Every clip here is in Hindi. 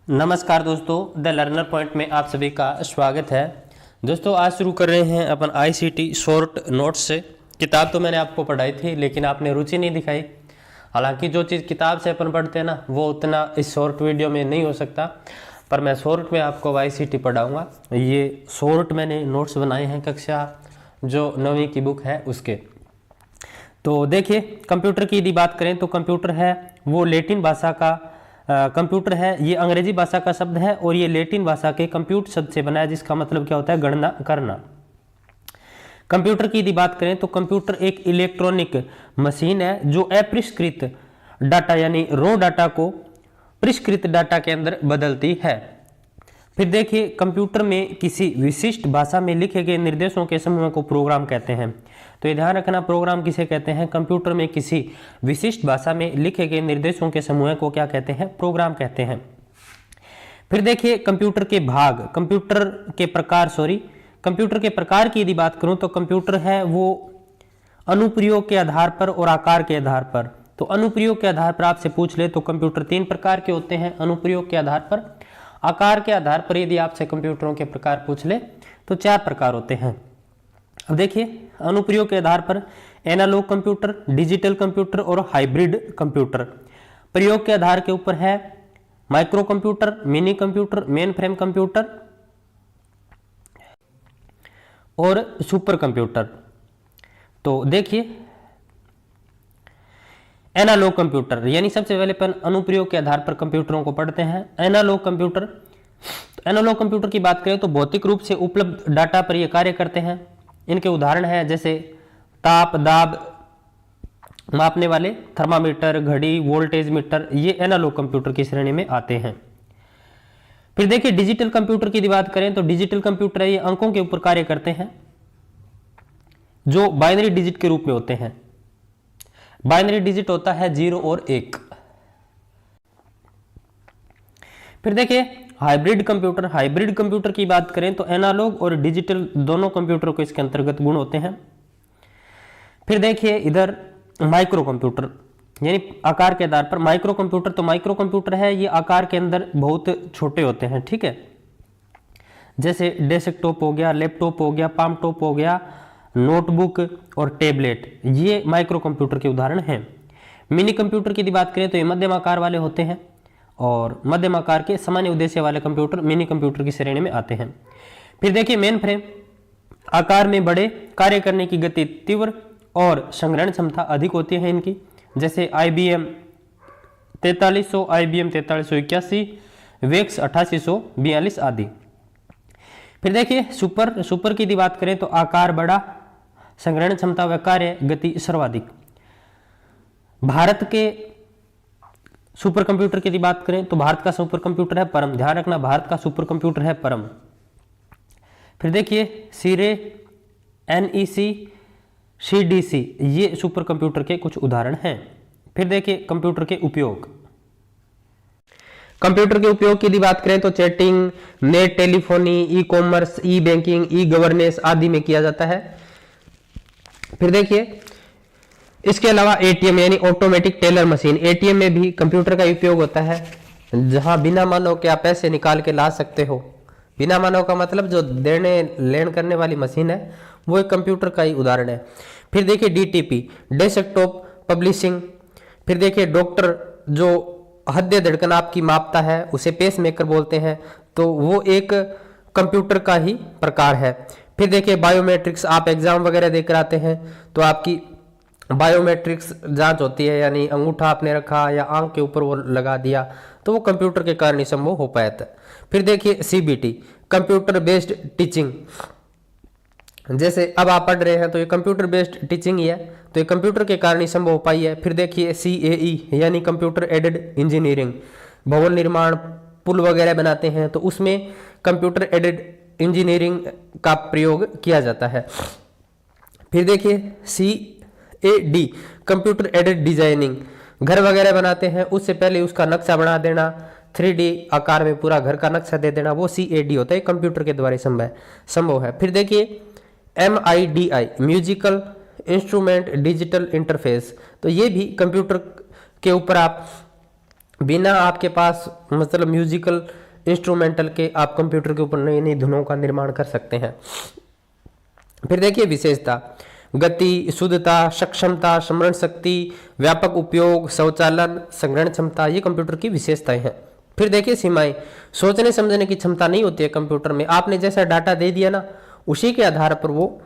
नमस्कार दोस्तों, द लर्नर पॉइंट में आप सभी का स्वागत है। दोस्तों आज शुरू कर रहे हैं अपन आईसीटी शॉर्ट नोट्स से। किताब तो मैंने आपको पढ़ाई थी लेकिन आपने रुचि नहीं दिखाई। हालांकि जो चीज़ किताब से अपन पढ़ते हैं ना वो उतना इस शॉर्ट वीडियो में नहीं हो सकता, पर मैं शॉर्ट में आपको आईसीटी पढ़ाऊँगा। ये शॉर्ट मैंने नोट्स बनाए हैं कक्षा जो 9वीं की बुक है उसके। तो देखिए, कंप्यूटर की यदि बात करें तो कंप्यूटर है वो लैटिन भाषा का कंप्यूटर है, ये अंग्रेजी भाषा का शब्द है और ये लैटिन भाषा के कंप्यूट शब्द से बना है, जिसका मतलब क्या होता है गणना करना। कंप्यूटर की यदि बात करें तो कंप्यूटर एक इलेक्ट्रॉनिक मशीन है जो अपरिष्कृत डाटा यानी रॉ डाटा को परिष्कृत डाटा के अंदर बदलती है। फिर देखिए, कंप्यूटर में किसी विशिष्ट भाषा में लिखे गए निर्देशों के समूह को प्रोग्राम कहते हैं। तो ये ध्यान रखना, प्रोग्राम किसे कहते हैं? कंप्यूटर में किसी विशिष्ट भाषा में लिखे गए निर्देशों के समूह को क्या कहते हैं? प्रोग्राम कहते हैं। फिर देखिए, कंप्यूटर के भाग, कंप्यूटर के प्रकार की यदि बात करूं तो कंप्यूटर है वो अनुप्रयोग के आधार पर और आकार के आधार पर। तो अनुप्रयोग के आधार पर आपसे पूछ ले तो कंप्यूटर 3 प्रकार के होते हैं अनुप्रयोग के आधार पर। आकार के आधार पर यदि आपसे कंप्यूटरों के प्रकार पूछ ले तो 4 प्रकार होते हैं। अब देखिए, अनुप्रयोग के आधार पर एनालॉग कंप्यूटर, डिजिटल कंप्यूटर और हाइब्रिड कंप्यूटर। प्रयोग के आधार के ऊपर है micro computer, mini computer, main frame computer और सुपर कंप्यूटर। तो देखिए, एनालॉग कंप्यूटर यानी सबसे पहले अपन अनुप्रयोग के आधार पर कंप्यूटरों को पढ़ते हैं। एनालॉग कंप्यूटर, एनालॉग कंप्यूटर की बात करें तो भौतिक रूप से उपलब्ध डाटा पर ये कार्य करते हैं। इनके उदाहरण हैं जैसे ताप, दाब मापने वाले थर्मामीटर, घड़ी, वोल्टेज मीटर, ये एनालॉग कंप्यूटर की श्रेणी में आते हैं। फिर देखिए, डिजिटल कंप्यूटर की बात करें तो डिजिटल कंप्यूटर ये अंकों के ऊपर कार्य करते हैं जो बाइनरी डिजिट के रूप में होते हैं। बाइनरी डिजिट होता है 0 और 1। फिर देखिए, हाइब्रिड कंप्यूटर की बात करें तो एनालॉग और डिजिटल दोनों कंप्यूटर को इसके अंतर्गत गुण होते हैं। फिर देखिए इधर माइक्रो कंप्यूटर यानी आकार के आधार पर माइक्रो कंप्यूटर, तो माइक्रो कंप्यूटर है ये आकार के अंदर बहुत छोटे होते हैं, ठीक है। जैसे डेस्कटॉप हो गया, लैपटॉप हो गया, पाम टॉप हो गया, नोटबुक और टैबलेट, ये माइक्रो कंप्यूटर के उदाहरण हैं। मिनी कंप्यूटर की बात करें तो ये मध्यम आकार वाले होते हैं और मध्यम आकार के सामान्य उद्देश्य वाले कंप्यूटर मिनी कंप्यूटर की श्रेणी में आते हैं। फिर देखिए, मेन फ्रेम आकार में बड़े, कार्य करने की गति तीव्र और संग्रहण क्षमता अधिक होती है इनकी, जैसे IBM 4300, IBM 4381, वेक्स 8842 आदि। फिर देखिए, सुपर की बात करें तो आकार बड़ा, संग्रहण क्षमता व कार्य गति सर्वाधिक। भारत के सुपर कंप्यूटर की बात करें तो भारत का सुपर कंप्यूटर है परम। ध्यान रखना, भारत का सुपर कंप्यूटर है परम। फिर देखिए, सीरे, NEC, CDC, ये सुपर कंप्यूटर के कुछ उदाहरण हैं। फिर देखिए, कंप्यूटर के उपयोग की यदि बात करें तो chatting, net telephony, e commerce, e banking, e governance आदि में किया जाता है। फिर देखिए, इसके अलावा ATM यानी ऑटोमेटिक टेलर मशीन, ATM में भी कंप्यूटर का उपयोग होता है, जहां बिना मानव के आप पैसे निकाल के ला सकते हो। बिना मानव का मतलब जो देने लेन करने वाली मशीन है वो एक कंप्यूटर का ही उदाहरण है। फिर देखिए, DTP डेस्कटॉप पब्लिशिंग। फिर देखिए, डॉक्टर जो हृदय धड़कन आपकी मापता है उसे पेसमेकर बोलते हैं, तो वो एक कंप्यूटर का ही प्रकार है। फिर देखिए, बायोमेट्रिक्स, आप एग्जाम वगैरह देकर आते हैं तो आपकी बायोमेट्रिक्स जांच होती है, यानी अंगूठा आपने रखा या आंख के ऊपर वो लगा दिया तो वो कंप्यूटर के कारण ही संभव हो पाया था। फिर देखिए, CBT कंप्यूटर बेस्ड टीचिंग, जैसे अब आप पढ़ रहे हैं तो ये कंप्यूटर बेस्ड टीचिंग ही है, तो ये कंप्यूटर के कारण ही संभव हो पाई है। फिर देखिए, CAE यानी कंप्यूटर एडेड इंजीनियरिंग, भवन निर्माण, पुल वगैरह बनाते हैं तो उसमें कंप्यूटर एडेड इंजीनियरिंग का प्रयोग किया जाता है। फिर देखिए, CAD कंप्यूटर एडेड डिजाइनिंग, घर वगैरह बनाते हैं उससे पहले उसका नक्शा बना देना, 3D आकार में पूरा घर का नक्शा दे देना, वो CAD होता है, कंप्यूटर के द्वारा संभव है। फिर देखिए, MIDI musical instrument digital interface, तो ये भी कंप्यूटर के ऊपर आप बिना आपके पास मतलब म्यूजिकल इंस्ट्रूमेंटल के आप कंप्यूटर के ऊपर नई नई धुनों का निर्माण कर सकते हैं। फिर देखिए विशेषता, गति, शुद्धता, सक्षमता, स्मरण शक्ति, व्यापक उपयोग, स्वचालन, संग्रहण क्षमता, ये कंप्यूटर की विशेषताएं हैं। फिर देखिए सीमाएं, सोचने समझने की क्षमता नहीं होती है कंप्यूटर में, आपने जैसा डाटा दे दिया ना उसी के आधार पर वो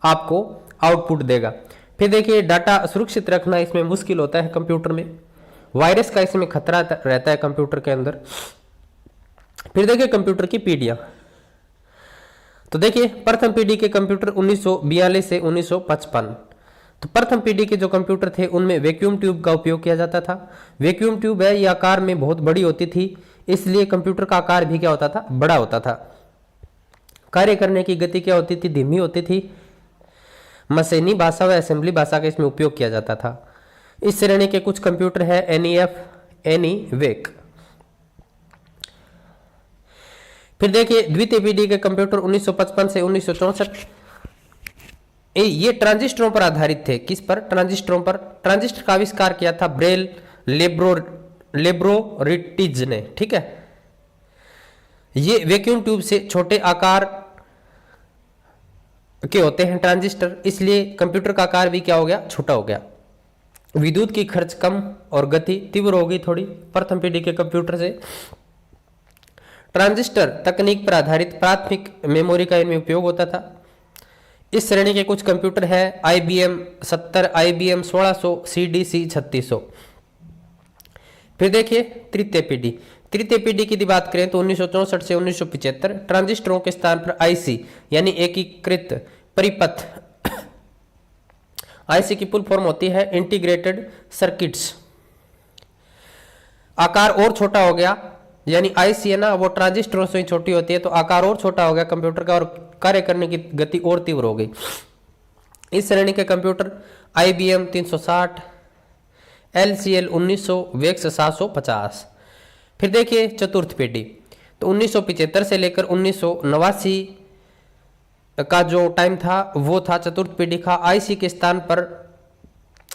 आपको आउटपुट देगा। फिर देखिए डाटा सुरक्षित रखना इसमें मुश्किल होता है कंप्यूटर में, वायरस का इसमें खतरा रहता है कंप्यूटर के अंदर। फिर देखिए कंप्यूटर की पीढ़ियां, तो देखिए प्रथम पीढ़ी के कंप्यूटर 1942 से 1955। तो प्रथम पीढ़ी के जो कंप्यूटर थे उनमें वैक्यूम ट्यूब का उपयोग किया जाता था। वैक्यूम ट्यूब है ये आकार में बहुत बड़ी होती थी, इसलिए कंप्यूटर का आकार भी क्या होता था, बड़ा होता था। कार्य करने की गति क्या होती थी, धीमी होती थी। मशीनी भाषा व असेंबली भाषा का इसमें उपयोग किया जाता था। इस श्रेणी के कुछ कंप्यूटर है एनईएफ, एनीवेक। फिर देखिए द्वितीय पीढ़ी के कंप्यूटर 1955 से 1964, ये ट्रांजिस्टरों पर आधारित थे। किस पर, ट्रांजिस्टरों पर। ट्रांजिस्टर का आविष्कार किया था ब्रेल लेब्रोरिटिज ने, ठीक है। ये वैक्यूम ट्यूब से छोटे आकार के होते हैं ट्रांजिस्टर, इसलिए कंप्यूटर का आकार भी क्या हो गया, छोटा हो गया। विद्युत की खर्च कम और गति तीव्र होगी थोड़ी प्रथम पीढ़ी के कंप्यूटर से। ट्रांजिस्टर तकनीक पर आधारित प्राथमिक मेमोरी का इनमें उपयोग होता था। इस श्रेणी के कुछ कंप्यूटर है IBM 70, IBM 1600, CDC 3600। फिर देखिए तृतीय पीढ़ी। तृतीय पीढ़ी की बात करें तो 1964 से 1975 ट्रांजिस्टरों के स्थान पर IC यानी एकीकृत परिपथ, IC की फुल फॉर्म होती है इंटीग्रेटेड सर्किट्स। आकार और छोटा हो गया, यानी IC है ना वो ट्रांजिस्टरों से ही छोटी होती है, तो आकार और छोटा हो गया कंप्यूटर का और कार्य करने की गति और तीव्र हो गई। इस श्रेणी के कंप्यूटर IBM 360, LCL 1900, वेक्स 750। फिर देखिए चतुर्थ पीढ़ी, तो 1975 से लेकर 1989 का जो टाइम था वो था चतुर्थ पीढ़ी का। IC के स्थान पर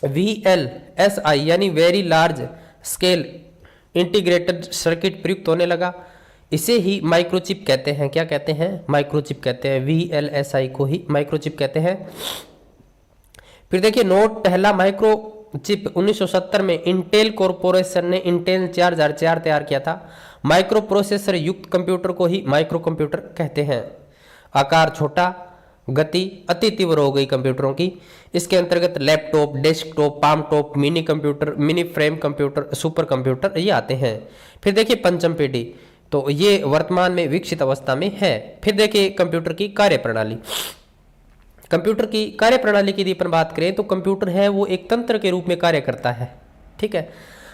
VLSI यानी very large scale integrated circuit प्रयुक्त होने लगा। इसे ही माइक्रोचिप कहते हैं। क्या कहते हैं, माइक्रोचिप कहते हैं। VLSI को ही माइक्रोचिप कहते हैं। फिर देखिए नोट पहला माइक्रोचिप 1970 में इंटेल कॉरपोरेशन ने इंटेल 4004 तैयार किया था। माइक्रो प्रोसेसर युक्त कंप्यूटर को ही माइक्रो कंप्यूटर कहते हैं। आकार छोटा, गति अति तीव्र हो गई कंप्यूटरों की। इसके अंतर्गत laptop, desktop, palm top, mini computer, mini frame computer, super computer ये आते हैं। फिर देखिए पंचम पीढ़ी, तो ये वर्तमान में विकसित अवस्था में है। फिर देखिए कंप्यूटर की कार्यप्रणाली। कंप्यूटर की कार्यप्रणाली की यदि अपन बात करें तो कंप्यूटर है वो एक तंत्र के रूप में कार्य करता है, ठीक है।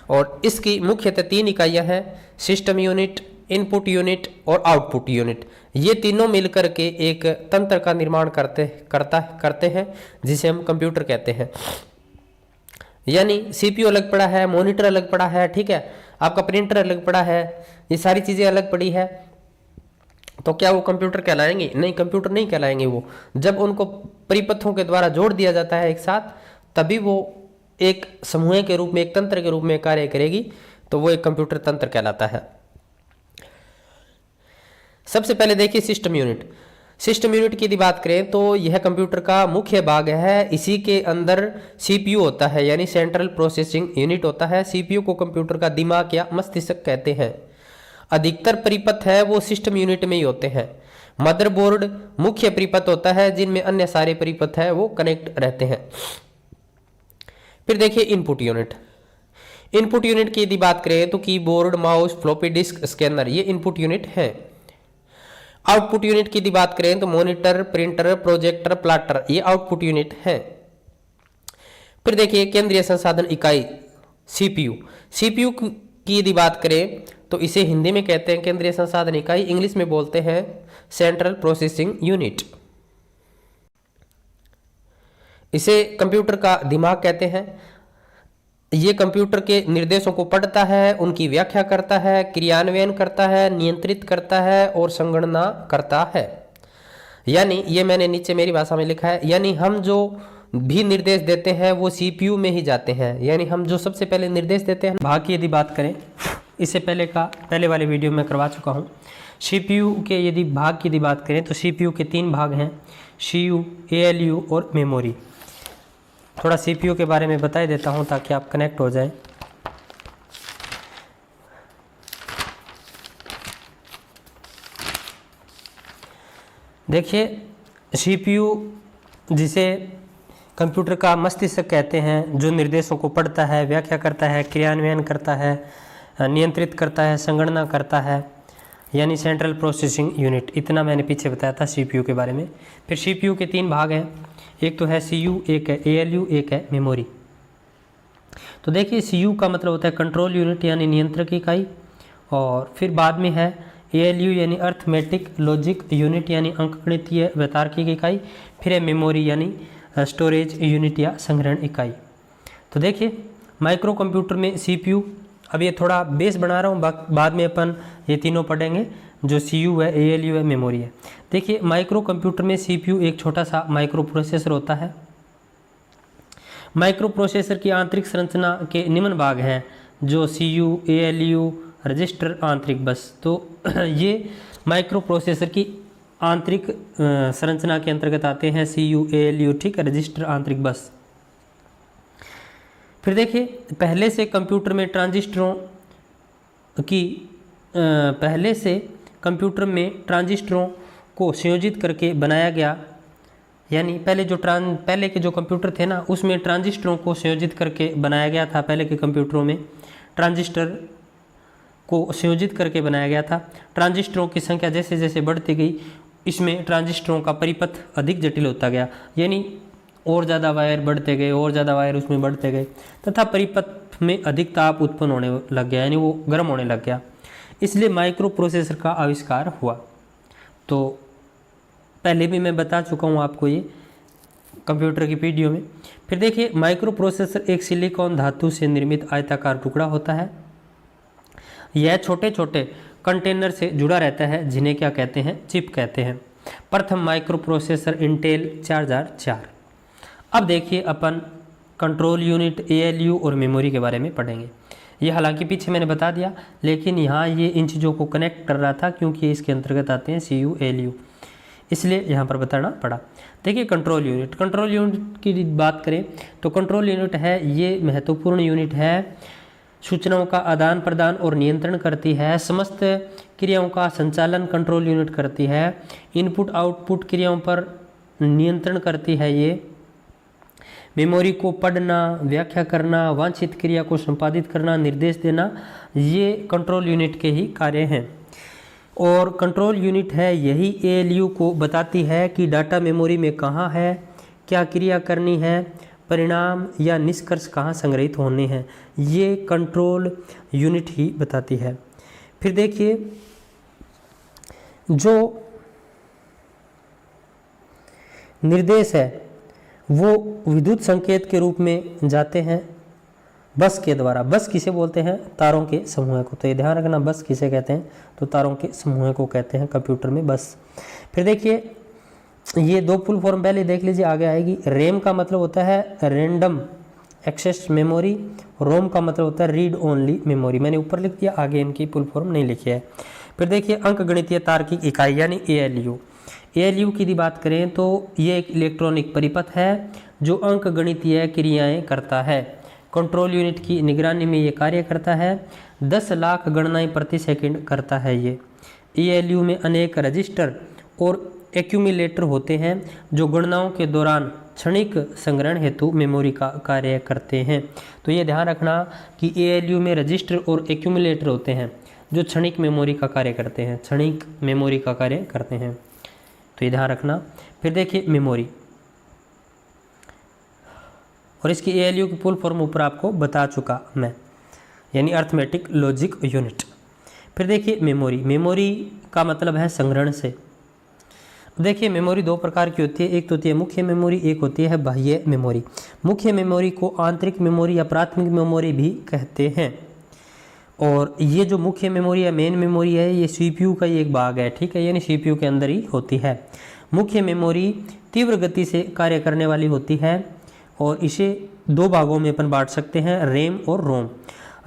और इसकी मुख्यतः 3 इकाइयां हैं, सिस्टम यूनिट, इनपुट यूनिट और आउटपुट यूनिट। ये तीनों मिलकर के एक तंत्र का निर्माण करते हैं जिसे हम कंप्यूटर कहते हैं। यानी CPU अलग पड़ा है, मॉनिटर अलग पड़ा है, ठीक है, आपका प्रिंटर अलग पड़ा है, ये सारी चीजें अलग पड़ी है। तो क्या वो कंप्यूटर कहलाएंगे? नहीं, कंप्यूटर नहीं कहलाएंगे वो। जब उनको परिपथों के द्वारा जोड़ दिया जाता है एक साथ, तभी वो एक समूह के रूप में, एक तंत्र के रूप में कार्य करेगी, तो वो एक कंप्यूटर तंत्र कहलाता है। सबसे पहले देखिए सिस्टम यूनिट। सिस्टम यूनिट की यदि बात करें तो यह कंप्यूटर का मुख्य भाग है। इसी के अंदर CPU होता है, यानी सेंट्रल प्रोसेसिंग यूनिट होता है। CPU को कंप्यूटर का दिमाग या मस्तिष्क कहते हैं। अधिकतर परिपथ है वो सिस्टम यूनिट में ही होते हैं। मदरबोर्ड मुख्य परिपथ होता है जिनमें अन्य सारे परिपथ है वो कनेक्ट रहते हैं। फिर देखिए इनपुट यूनिट। इनपुट यूनिट की यदि बात करें तो keyboard, mouse, floppy disk, scanner ये इनपुट यूनिट है। आउटपुट यूनिट की यदि बात करें तो मॉनिटर, प्रिंटर, प्रोजेक्टर, प्लॉटर ये आउटपुट यूनिट है। फिर देखिए केंद्रीय संसाधन इकाई CPU। CPU की यदि बात करें तो इसे हिंदी में कहते हैं केंद्रीय संसाधन इकाई, इंग्लिश में बोलते हैं सेंट्रल प्रोसेसिंग यूनिट। इसे कंप्यूटर का दिमाग कहते हैं। ये कंप्यूटर के निर्देशों को पढ़ता है, उनकी व्याख्या करता है, क्रियान्वयन करता है, नियंत्रित करता है और संगणना करता है। यानी ये मैंने नीचे मेरी भाषा में लिखा है, यानी हम जो भी निर्देश देते हैं वो सीपीयू में ही जाते हैं। यानी हम जो सबसे पहले निर्देश देते हैं भाग की यदि बात करें, इससे पहले वाले वीडियो में करवा चुका हूँ। सीपीयू के यदि भाग की यदि बात करें तो सीपीयू के 3 भाग हैं, सीयू, एएलयू और मेमोरी। थोड़ा सीपीयू के बारे में बता देता हूँ ताकि आप कनेक्ट हो जाएं। देखिए, सीपीयू जिसे कंप्यूटर का मस्तिष्क कहते हैं, जो निर्देशों को पढ़ता है, व्याख्या करता है, क्रियान्वयन करता है, नियंत्रित करता है, संगणना करता है, यानी सेंट्रल प्रोसेसिंग यूनिट। इतना मैंने पीछे बताया था सीपीयू के बारे में। फिर सीपीयू के 3 भाग हैं, एक तो है सीयू, एक है एएलयू, एक है मेमोरी। तो देखिए, सीयू का मतलब होता है कंट्रोल यूनिट यानी नियंत्रक इकाई, और फिर बाद में है एएलयू यानी अर्थमेटिक लॉजिक यूनिट यानी अंकगणितीय व तार्किक इकाई। फिर है मेमोरी यानी स्टोरेज यूनिट या संग्रहण इकाई। तो देखिए, माइक्रो कंप्यूटर में सीपीयू, अब ये थोड़ा बेस बना रहा हूँ, बाद में अपन ये तीनों पढ़ेंगे, जो सीयू है, एएलयू है, मेमोरी है। देखिए, माइक्रो कंप्यूटर में सीपीयू एक छोटा सा माइक्रो प्रोसेसर होता है। माइक्रो प्रोसेसर की आंतरिक संरचना के निम्न भाग हैं, जो सीयू, एएलयू, रजिस्टर, आंतरिक बस। तो ये माइक्रो प्रोसेसर की आंतरिक संरचना के अंतर्गत आते हैं, सीयू, एएलयू, ठीक है, रजिस्टर, आंतरिक बस। फिर देखिए, पहले से कंप्यूटर में ट्रांजिस्टरों को संयोजित करके बनाया गया, यानी पहले के जो कंप्यूटर थे ना, उसमें ट्रांजिस्टरों को संयोजित करके बनाया गया था। पहले के कंप्यूटरों में ट्रांजिस्टर को संयोजित करके बनाया गया था। ट्रांजिस्टरों की संख्या जैसे जैसे बढ़ती गई, इसमें ट्रांजिस्टरों का परिपथ अधिक जटिल होता गया, यानी और ज़्यादा वायर बढ़ते गए, और ज़्यादा वायर उसमें बढ़ते गए, तथा परिपथ में अधिक ताप उत्पन्न होने लग गया, यानी वो गर्म होने लग गया। इसलिए माइक्रो प्रोसेसर का आविष्कार हुआ। तो पहले भी मैं बता चुका हूँ आपको ये कंप्यूटर की वीडियो में। फिर देखिए, माइक्रो प्रोसेसर एक सिलिकॉन धातु से निर्मित आयताकार टुकड़ा होता है। यह छोटे छोटे कंटेनर से जुड़ा रहता है, जिन्हें क्या कहते हैं, चिप कहते हैं। प्रथम माइक्रो प्रोसेसर इंटेल 4004। अब देखिए, अपन कंट्रोल यूनिट, एएलयू और मेमोरी के बारे में पढ़ेंगे। ये हालांकि पीछे मैंने बता दिया, लेकिन यहाँ ये इन चीज़ों को कनेक्ट कर रहा था क्योंकि इसके अंतर्गत आते हैं सीयू, एएलयू, इसलिए यहाँ पर बताना पड़ा। देखिए, कंट्रोल यूनिट की बात करें तो कंट्रोल यूनिट है, ये महत्वपूर्ण यूनिट है, सूचनाओं का आदान प्रदान और नियंत्रण करती है। समस्त क्रियाओं का संचालन कंट्रोल यूनिट करती है। इनपुट आउटपुट क्रियाओं पर नियंत्रण करती है ये। मेमोरी को पढ़ना, व्याख्या करना, वांछित क्रिया को संपादित करना, निर्देश देना, ये कंट्रोल यूनिट के ही कार्य हैं। और कंट्रोल यूनिट है यही एएलयू को बताती है कि डाटा मेमोरी में कहाँ है, क्या क्रिया करनी है, परिणाम या निष्कर्ष कहाँ संग्रहित होने हैं, ये कंट्रोल यूनिट ही बताती है। फिर देखिए, जो निर्देश है वो विद्युत संकेत के रूप में जाते हैं बस के द्वारा। बस किसे बोलते हैं, तारों के समूह को। तो ये ध्यान रखना, बस किसे कहते हैं, तो तारों के समूह को कहते हैं कंप्यूटर में बस। फिर देखिए, ये 2 फुल फॉर्म पहले देख लीजिए, आगे आएगी। रैम का मतलब होता है रैंडम एक्सेस मेमोरी, रोम का मतलब होता है रीड ओनली मेमोरी। मैंने ऊपर लिख दिया, आगे इनकी फुल फॉर्म नहीं लिखी है। फिर देखिए, अंकगणितीय तार्किक इकाई यानी एएलयू। एएलयू की बात करें तो ये एक इलेक्ट्रॉनिक परिपथ है जो अंकगणितीय क्रियाएं करता है। कंट्रोल यूनिट की निगरानी में ये कार्य करता है। 10 लाख गणनाएं प्रति सेकंड करता है ये। एएलयू में अनेक रजिस्टर और एक्यूमुलेटर होते हैं जो गणनाओं के दौरान क्षणिक संग्रहण हेतु मेमोरी का कार्य करते हैं। तो ये ध्यान रखना कि एएलयू में रजिस्टर और एक्यूमुलेटर होते हैं जो क्षणिक मेमोरी का कार्य करते हैं, क्षणिक मेमोरी का कार्य करते हैं, तो ये ध्यान रखना। फिर देखिए, मेमोरी, और इसकी एएलयू की फुल फॉर्म ऊपर आपको बता चुका मैं, यानी अर्थमेटिक लॉजिक यूनिट। फिर देखिए, मेमोरी का मतलब है संग्रहण से। देखिए, मेमोरी 2 प्रकार की होती है, एक तो होती है मुख्य मेमोरी, एक होती है बाह्य मेमोरी। मुख्य मेमोरी को आंतरिक मेमोरी या प्राथमिक मेमोरी भी कहते हैं। और ये जो मुख्य मेमोरी है, मेन मेमोरी है, ये सीपीयू का ही एक भाग है, ठीक है, यानी सीपीयू के अंदर ही होती है। मुख्य मेमोरी तीव्र गति से कार्य करने वाली होती है। और इसे दो भागों में अपन बांट सकते हैं, रैम और रोम।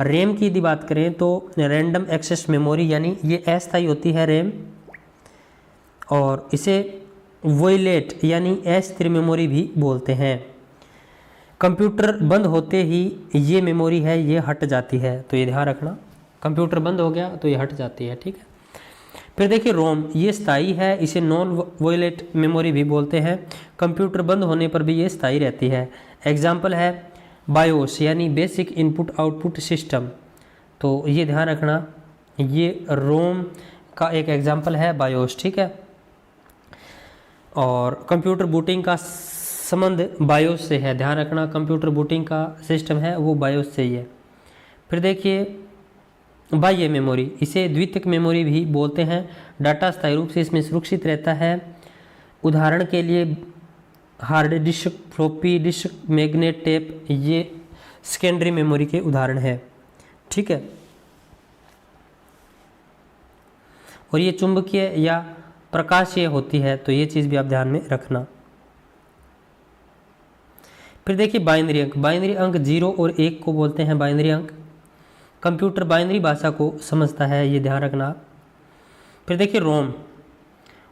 रैम की यदि बात करें तो रैंडम एक्सेस मेमोरी यानी ये अस्थायी होती है रैम, और इसे वॉयलेट यानी अस्थिर मेमोरी भी बोलते हैं। कंप्यूटर बंद होते ही ये मेमोरी है ये हट जाती है, तो ये ध्यान रखना, कंप्यूटर बंद हो गया तो ये हट जाती है, ठीक है। फिर देखिए रोम, ये स्थायी है, इसे नॉन वॉयलेट मेमोरी भी बोलते हैं। कंप्यूटर बंद होने पर भी ये स्थायी रहती है। एग्जाम्पल है बायोस यानी बेसिक इनपुट आउटपुट सिस्टम, तो ये ध्यान रखना, ये रोम का एक एग्जाम्पल है बायोस, ठीक है। और कंप्यूटर बूटिंग का संबंध बायोस से है, ध्यान रखना, कंप्यूटर बूटिंग का सिस्टम है वो बायोस से ही है। फिर देखिए बाह्य मेमोरी, इसे द्वितीयक मेमोरी भी बोलते हैं। डाटा स्थायी रूप से इसमें सुरक्षित रहता है। उदाहरण के लिए hard disk, floppy disk, magnet tape, ये सेकेंडरी मेमोरी के उदाहरण है, ठीक है। और ये चुंबकीय या प्रकाशीय होती है, तो ये चीज़ भी आप ध्यान में रखना। फिर देखिए बाइनरी अंक, बाइनरी अंक 0 और 1 को बोलते हैं बाइनरी अंक। कंप्यूटर बाइनरी भाषा को समझता है, ये ध्यान रखना। फिर देखिए रोम,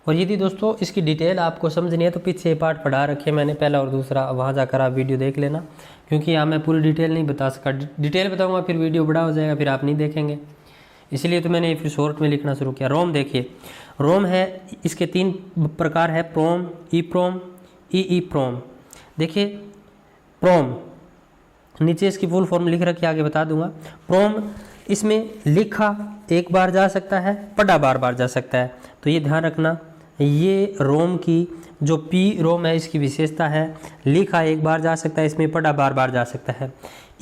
और यदि दोस्तों इसकी डिटेल आपको समझनी है तो पीछे पार्ट पढ़ा रखे मैंने, पहला और दूसरा, वहाँ जाकर आप वीडियो देख लेना, क्योंकि यहाँ मैं पूरी डिटेल नहीं बता सका। डिटेल बताऊँगा फिर वीडियो बड़ा हो जाएगा, फिर आप नहीं देखेंगे, इसलिए तो मैंने फिर शॉर्ट में लिखना शुरू किया। रोम देखिए, रोम है, इसके 3 प्रकार है, प्रोम, ई प्रोम, ई प्रोम। देखिए प्रोम, नीचे इसकी फुल फॉर्म लिख रखी, आगे बता दूंगा। प्रोम, इसमें लिखा एक बार जा सकता है, पढ़ा बार बार जा सकता है, तो ये ध्यान रखना। ये रोम की जो पी रोम है इसकी विशेषता है, लिखा एक बार जा सकता है, इसमें पढ़ा बार बार जा सकता है।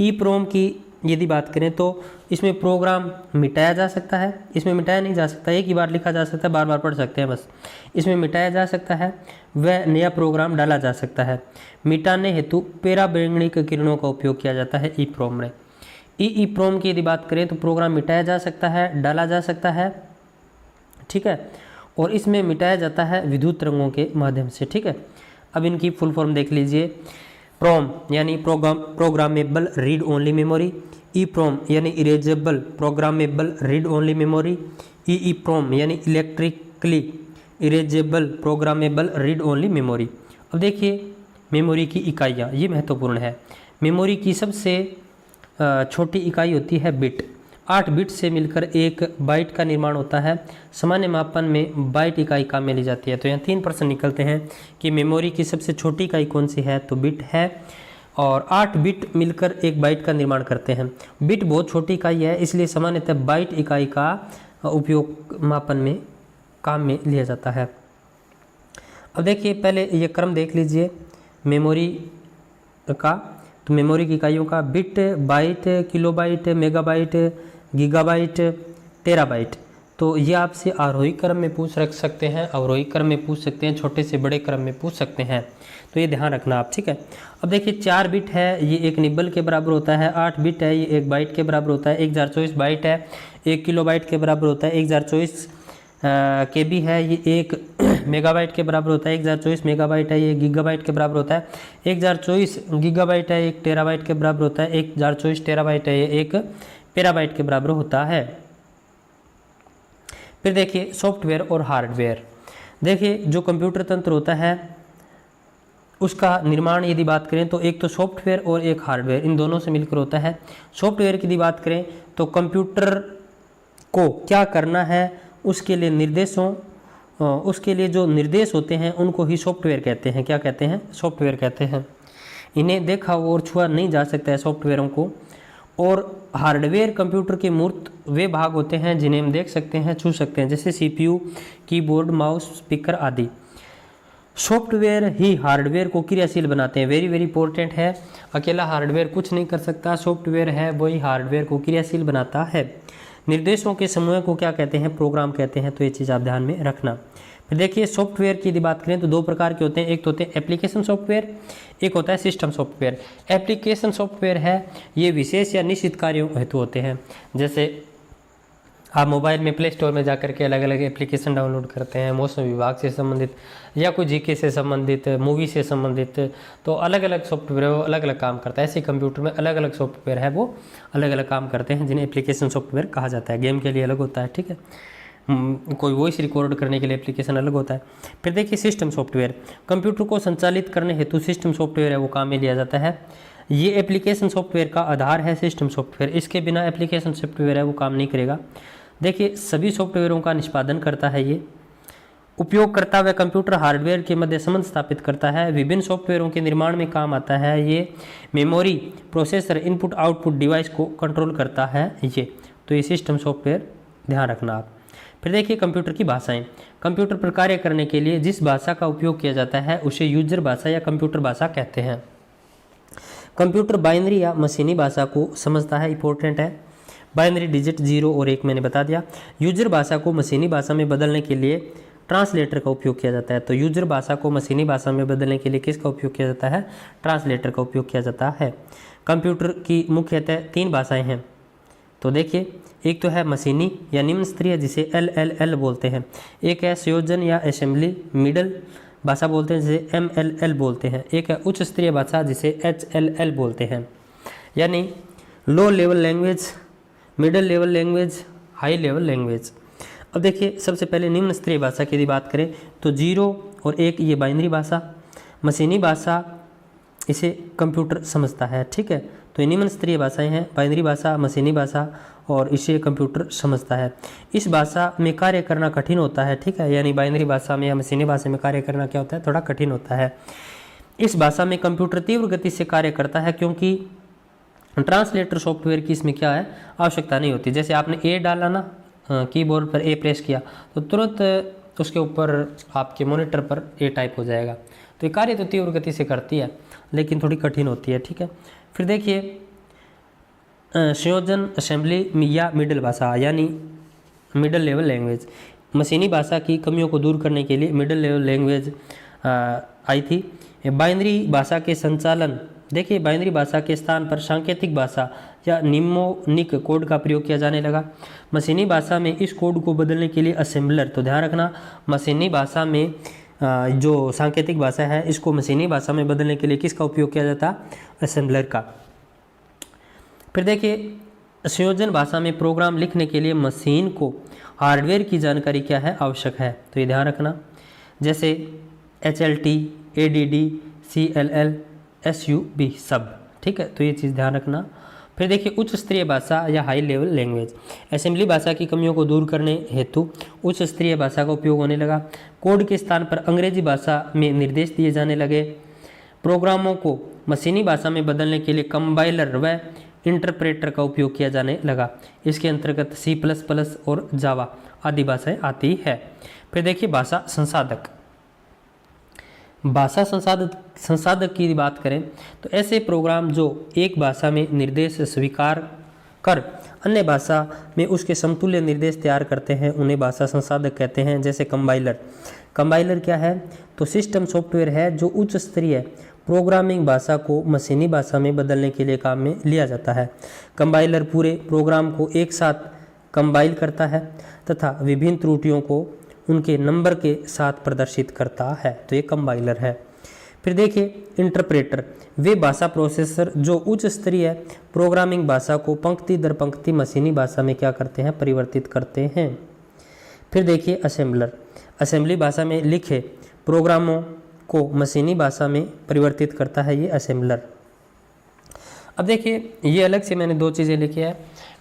ई प्रोम की यदि बात करें तो इसमें प्रोग्राम मिटाया जा सकता है, इसमें मिटाया नहीं जा सकता, एक ही बार लिखा जा सकता है, बार बार पढ़ सकते हैं बस। इसमें मिटाया जा सकता है, वह नया प्रोग्राम डाला जा सकता है। मिटाने हेतु पराबैंगनिक किरणों का उपयोग किया जाता है ई प्रोम में। ई प्रोम की यदि बात करें तो प्रोग्राम मिटाया जा सकता है, डाला जा सकता है, ठीक है, और इसमें मिटाया जाता है विद्युत तरंगों के माध्यम से, ठीक है। अब इनकी फुल फॉर्म देख लीजिए। प्रोम यानी programmable read only memory, E PROM यानी erasable programmable read only memory, E PROM यानी electrically erasable programmable read only memory. अब देखिए मेमोरी की इकाइयाँ, ये महत्वपूर्ण है। मेमोरी की सबसे छोटी इकाई होती है बिट। 8 बिट से मिलकर 1 बाइट का निर्माण होता है। सामान्य मापन में बाइट इकाई काम में ली जाती है। तो यहाँ 3 प्रश्न निकलते हैं कि मेमोरी की सबसे छोटी इकाई कौन सी है, तो बिट है, और 8 बिट मिलकर 1 बाइट का निर्माण करते हैं। बिट बहुत छोटी इकाई है, इसलिए सामान्यतः बाइट इकाई का उपयोग मापन में काम में लिया जाता है। अब देखिए पहले ये क्रम देख लीजिए मेमोरी का। तो मेमोरी की इकाइयों का bit, byte, kilobyte, megabyte, gigabyte, terabyte. तो ये आपसे आरोही क्रम में पूछ रख सकते हैं, अवरोही क्रम में पूछ सकते हैं, छोटे से बड़े क्रम में पूछ सकते हैं, तो ये ध्यान रखना आप, ठीक है। अब देखिए 4 बिट है, ये 1 निब्बल के बराबर होता है। 8 बिट है, ये 1 बाइट के बराबर होता है। 1024 बाइट है, 1 किलोबाइट के बराबर होता है। 1024 KB है, ये 1 मेगाबाइट के बराबर होता है। 1024 मेगाबाइट है, ये गीगाबाइट के बराबर होता है। 1024 गीगाबाइट है, 1 टेराबाइट के बराबर होता है। 1024 टेराबाइट है, ये 1 पेराबाइट के बराबर होता है। फिर देखिए सॉफ्टवेयर और हार्डवेयर। देखिए जो कंप्यूटर तंत्र होता है उसका निर्माण यदि बात करें तो एक तो सॉफ्टवेयर और एक हार्डवेयर, इन दोनों से मिलकर होता है। सॉफ्टवेयर की यदि बात करें तो कंप्यूटर को क्या करना है उसके लिए उसके लिए जो निर्देश होते हैं उनको ही सॉफ्टवेयर कहते हैं। क्या कहते हैं? सॉफ्टवेयर कहते हैं। इन्हें देखा और छुआ नहीं जा सकता है सॉफ्टवेयरों को। और हार्डवेयर कंप्यूटर के मूर्त वे भाग होते हैं जिन्हें हम देख सकते हैं, छू सकते हैं, जैसे CPU, कीबोर्ड, माउस, स्पीकर आदि। सॉफ्टवेयर ही हार्डवेयर को क्रियाशील बनाते हैं। वेरी वेरी इंपॉर्टेंट है, अकेला हार्डवेयर कुछ नहीं कर सकता, सॉफ्टवेयर है वही हार्डवेयर को क्रियाशील बनाता है। निर्देशों के समूह को क्या कहते हैं? प्रोग्राम कहते हैं। तो ये चीज़ आप ध्यान में रखना। फिर देखिए सॉफ्टवेयर की यदि बात करें तो 2 प्रकार के होते हैं। एक तो होते हैं एप्लीकेशन सॉफ्टवेयर, एक होता है सिस्टम सॉफ्टवेयर। एप्लीकेशन सॉफ्टवेयर है ये विशेष या निश्चित कार्यों हेतु होते हैं। जैसे आप मोबाइल में प्ले स्टोर में जाकर के अलग अलग एप्लीकेशन डाउनलोड करते हैं, मौसम विभाग से संबंधित या कोई जीके से संबंधित, मूवी से संबंधित, तो अलग अलग सॉफ्टवेयर वो अलग अलग काम करता है। ऐसे कंप्यूटर में अलग अलग सॉफ्टवेयर है वो अलग अलग काम करते हैं, जिन्हें एप्लीकेशन सॉफ्टवेयर कहा जाता है। गेम के लिए अलग होता है, ठीक है, कोई वॉइस रिकॉर्ड करने के लिए एप्लीकेशन अलग होता है। फिर देखिए सिस्टम सॉफ्टवेयर, कंप्यूटर को संचालित करने हेतु सिस्टम सॉफ्टवेयर है वो काम में लिया जाता है। ये एप्लीकेशन सॉफ्टवेयर का आधार है सिस्टम सॉफ्टवेयर, इसके बिना एप्लीकेशन सॉफ्टवेयर है वो काम नहीं करेगा। देखिए सभी सॉफ्टवेयरों का निष्पादन करता है ये। उपयोगकर्ता व कंप्यूटर हार्डवेयर के मध्य संबंध स्थापित करता है। विभिन्न सॉफ्टवेयरों के निर्माण में काम आता है ये। Memory, processor, input output device को कंट्रोल करता है ये। तो ये सिस्टम सॉफ्टवेयर ध्यान रखना आप। फिर देखिए कंप्यूटर की भाषाएं, कंप्यूटर पर कार्य करने के लिए जिस भाषा का उपयोग किया जाता है उसे यूजर भाषा या कंप्यूटर भाषा कहते हैं। कंप्यूटर बाइनरी या मशीनी भाषा को समझता है, इंपॉर्टेंट है। बाइनरी डिजिट 0 और 1 मैंने बता दिया। यूजर भाषा को मशीनी भाषा में बदलने के लिए ट्रांसलेटर का उपयोग किया जाता है। तो यूजर भाषा को मशीनी भाषा में बदलने के लिए किसका उपयोग किया जाता है? ट्रांसलेटर का उपयोग किया जाता है। कंप्यूटर की मुख्यतः 3 भाषाएं हैं। तो देखिए एक तो है मशीनी या निम्न स्तरीय जिसे LLL बोलते हैं, एक है संयोजन या असेंबली मिडल भाषा बोलते हैं जिसे MLL बोलते हैं, एक है उच्च स्तरीय भाषा जिसे HLL बोलते हैं। यानी low level language, middle level language, high level language. अब देखिए सबसे पहले निम्न स्तरीय भाषा की यदि बात करें तो 0 और 1 ये बाइनरी भाषा, मशीनी भाषा इसे कंप्यूटर समझता है, ठीक है। तो ये निम्न स्तरीय भाषाएं हैं, बाइनरी भाषा, मशीनी भाषा और इसे कंप्यूटर समझता है। इस भाषा में कार्य करना कठिन होता है, ठीक है, यानी बाइनरी भाषा में या मशीनी भाषा में कार्य करना क्या होता है? थोड़ा कठिन होता है। इस भाषा में कंप्यूटर तीव्र गति से कार्य करता है क्योंकि ट्रांसलेटर सॉफ्टवेयर की इसमें क्या है? आवश्यकता नहीं होती। जैसे आपने ए डाला ना कीबोर्ड पर, ए प्रेस किया तो तुरंत उसके ऊपर आपके मॉनिटर पर ए टाइप हो जाएगा। तो ये कार्य तो तीव्र गति से करती है लेकिन थोड़ी कठिन होती है, ठीक है। फिर देखिए संयोजन, असेंबली या मिडिल भाषा यानी मिडिल लेवल लैंग्वेज। मशीनी भाषा की कमियों को दूर करने के लिए मिडिल लेवल लैंग्वेज आई थी। बाइनरी भाषा के संचालन, देखिए बाइनरी भाषा के स्थान पर सांकेतिक भाषा या निम्नोनिक कोड का प्रयोग किया जाने लगा। मशीनी भाषा में इस कोड को बदलने के लिए असेंबलर, तो ध्यान रखना मशीनी भाषा में जो सांकेतिक भाषा है इसको मशीनी भाषा में बदलने के लिए किसका उपयोग किया जाता? असेंबलर का। फिर देखिए संयोजन भाषा में प्रोग्राम लिखने के लिए मशीन को हार्डवेयर की जानकारी क्या है? आवश्यक है, तो ये ध्यान रखना। जैसे HLT, ADD, CLL, SUB सब, ठीक है, तो ये चीज़ ध्यान रखना। फिर देखिए उच्च स्तरीय भाषा या हाई लेवल लैंग्वेज। असेंबली भाषा की कमियों को दूर करने हेतु उच्च स्तरीय भाषा का उपयोग होने लगा। कोड के स्थान पर अंग्रेजी भाषा में निर्देश दिए जाने लगे। प्रोग्रामों को मशीनी भाषा में बदलने के लिए कंपाइलर व इंटरप्रेटर का उपयोग किया जाने लगा। इसके अंतर्गत C++ और जावा आदि भाषाएं आती है। फिर देखिए भाषा संसाधक। भाषा संसाधक की बात करें तो ऐसे प्रोग्राम जो एक भाषा में निर्देश स्वीकार कर अन्य भाषा में उसके समतुल्य निर्देश तैयार करते हैं उन्हें भाषा संसाधक कहते हैं। जैसे कंपाइलर। कंपाइलर क्या है? तो सिस्टम सॉफ्टवेयर है जो उच्च स्तरीय प्रोग्रामिंग भाषा को मशीनी भाषा में बदलने के लिए काम में लिया जाता है। कंपाइलर पूरे प्रोग्राम को एक साथ कंपाइल करता है तथा विभिन्न त्रुटियों को उनके नंबर के साथ प्रदर्शित करता है, तो ये कंपाइलर है। फिर देखिए इंटरप्रेटर, वे भाषा प्रोसेसर जो उच्च स्तरीय प्रोग्रामिंग भाषा को पंक्ति दर पंक्ति मशीनी भाषा में क्या करते हैं? परिवर्तित करते हैं। फिर देखिए असेंबलर, असेंबली भाषा में लिखे प्रोग्रामों को मशीनी भाषा में परिवर्तित करता है ये असेंबलर। अब देखिए ये अलग से मैंने 2 चीज़ें लिखी है।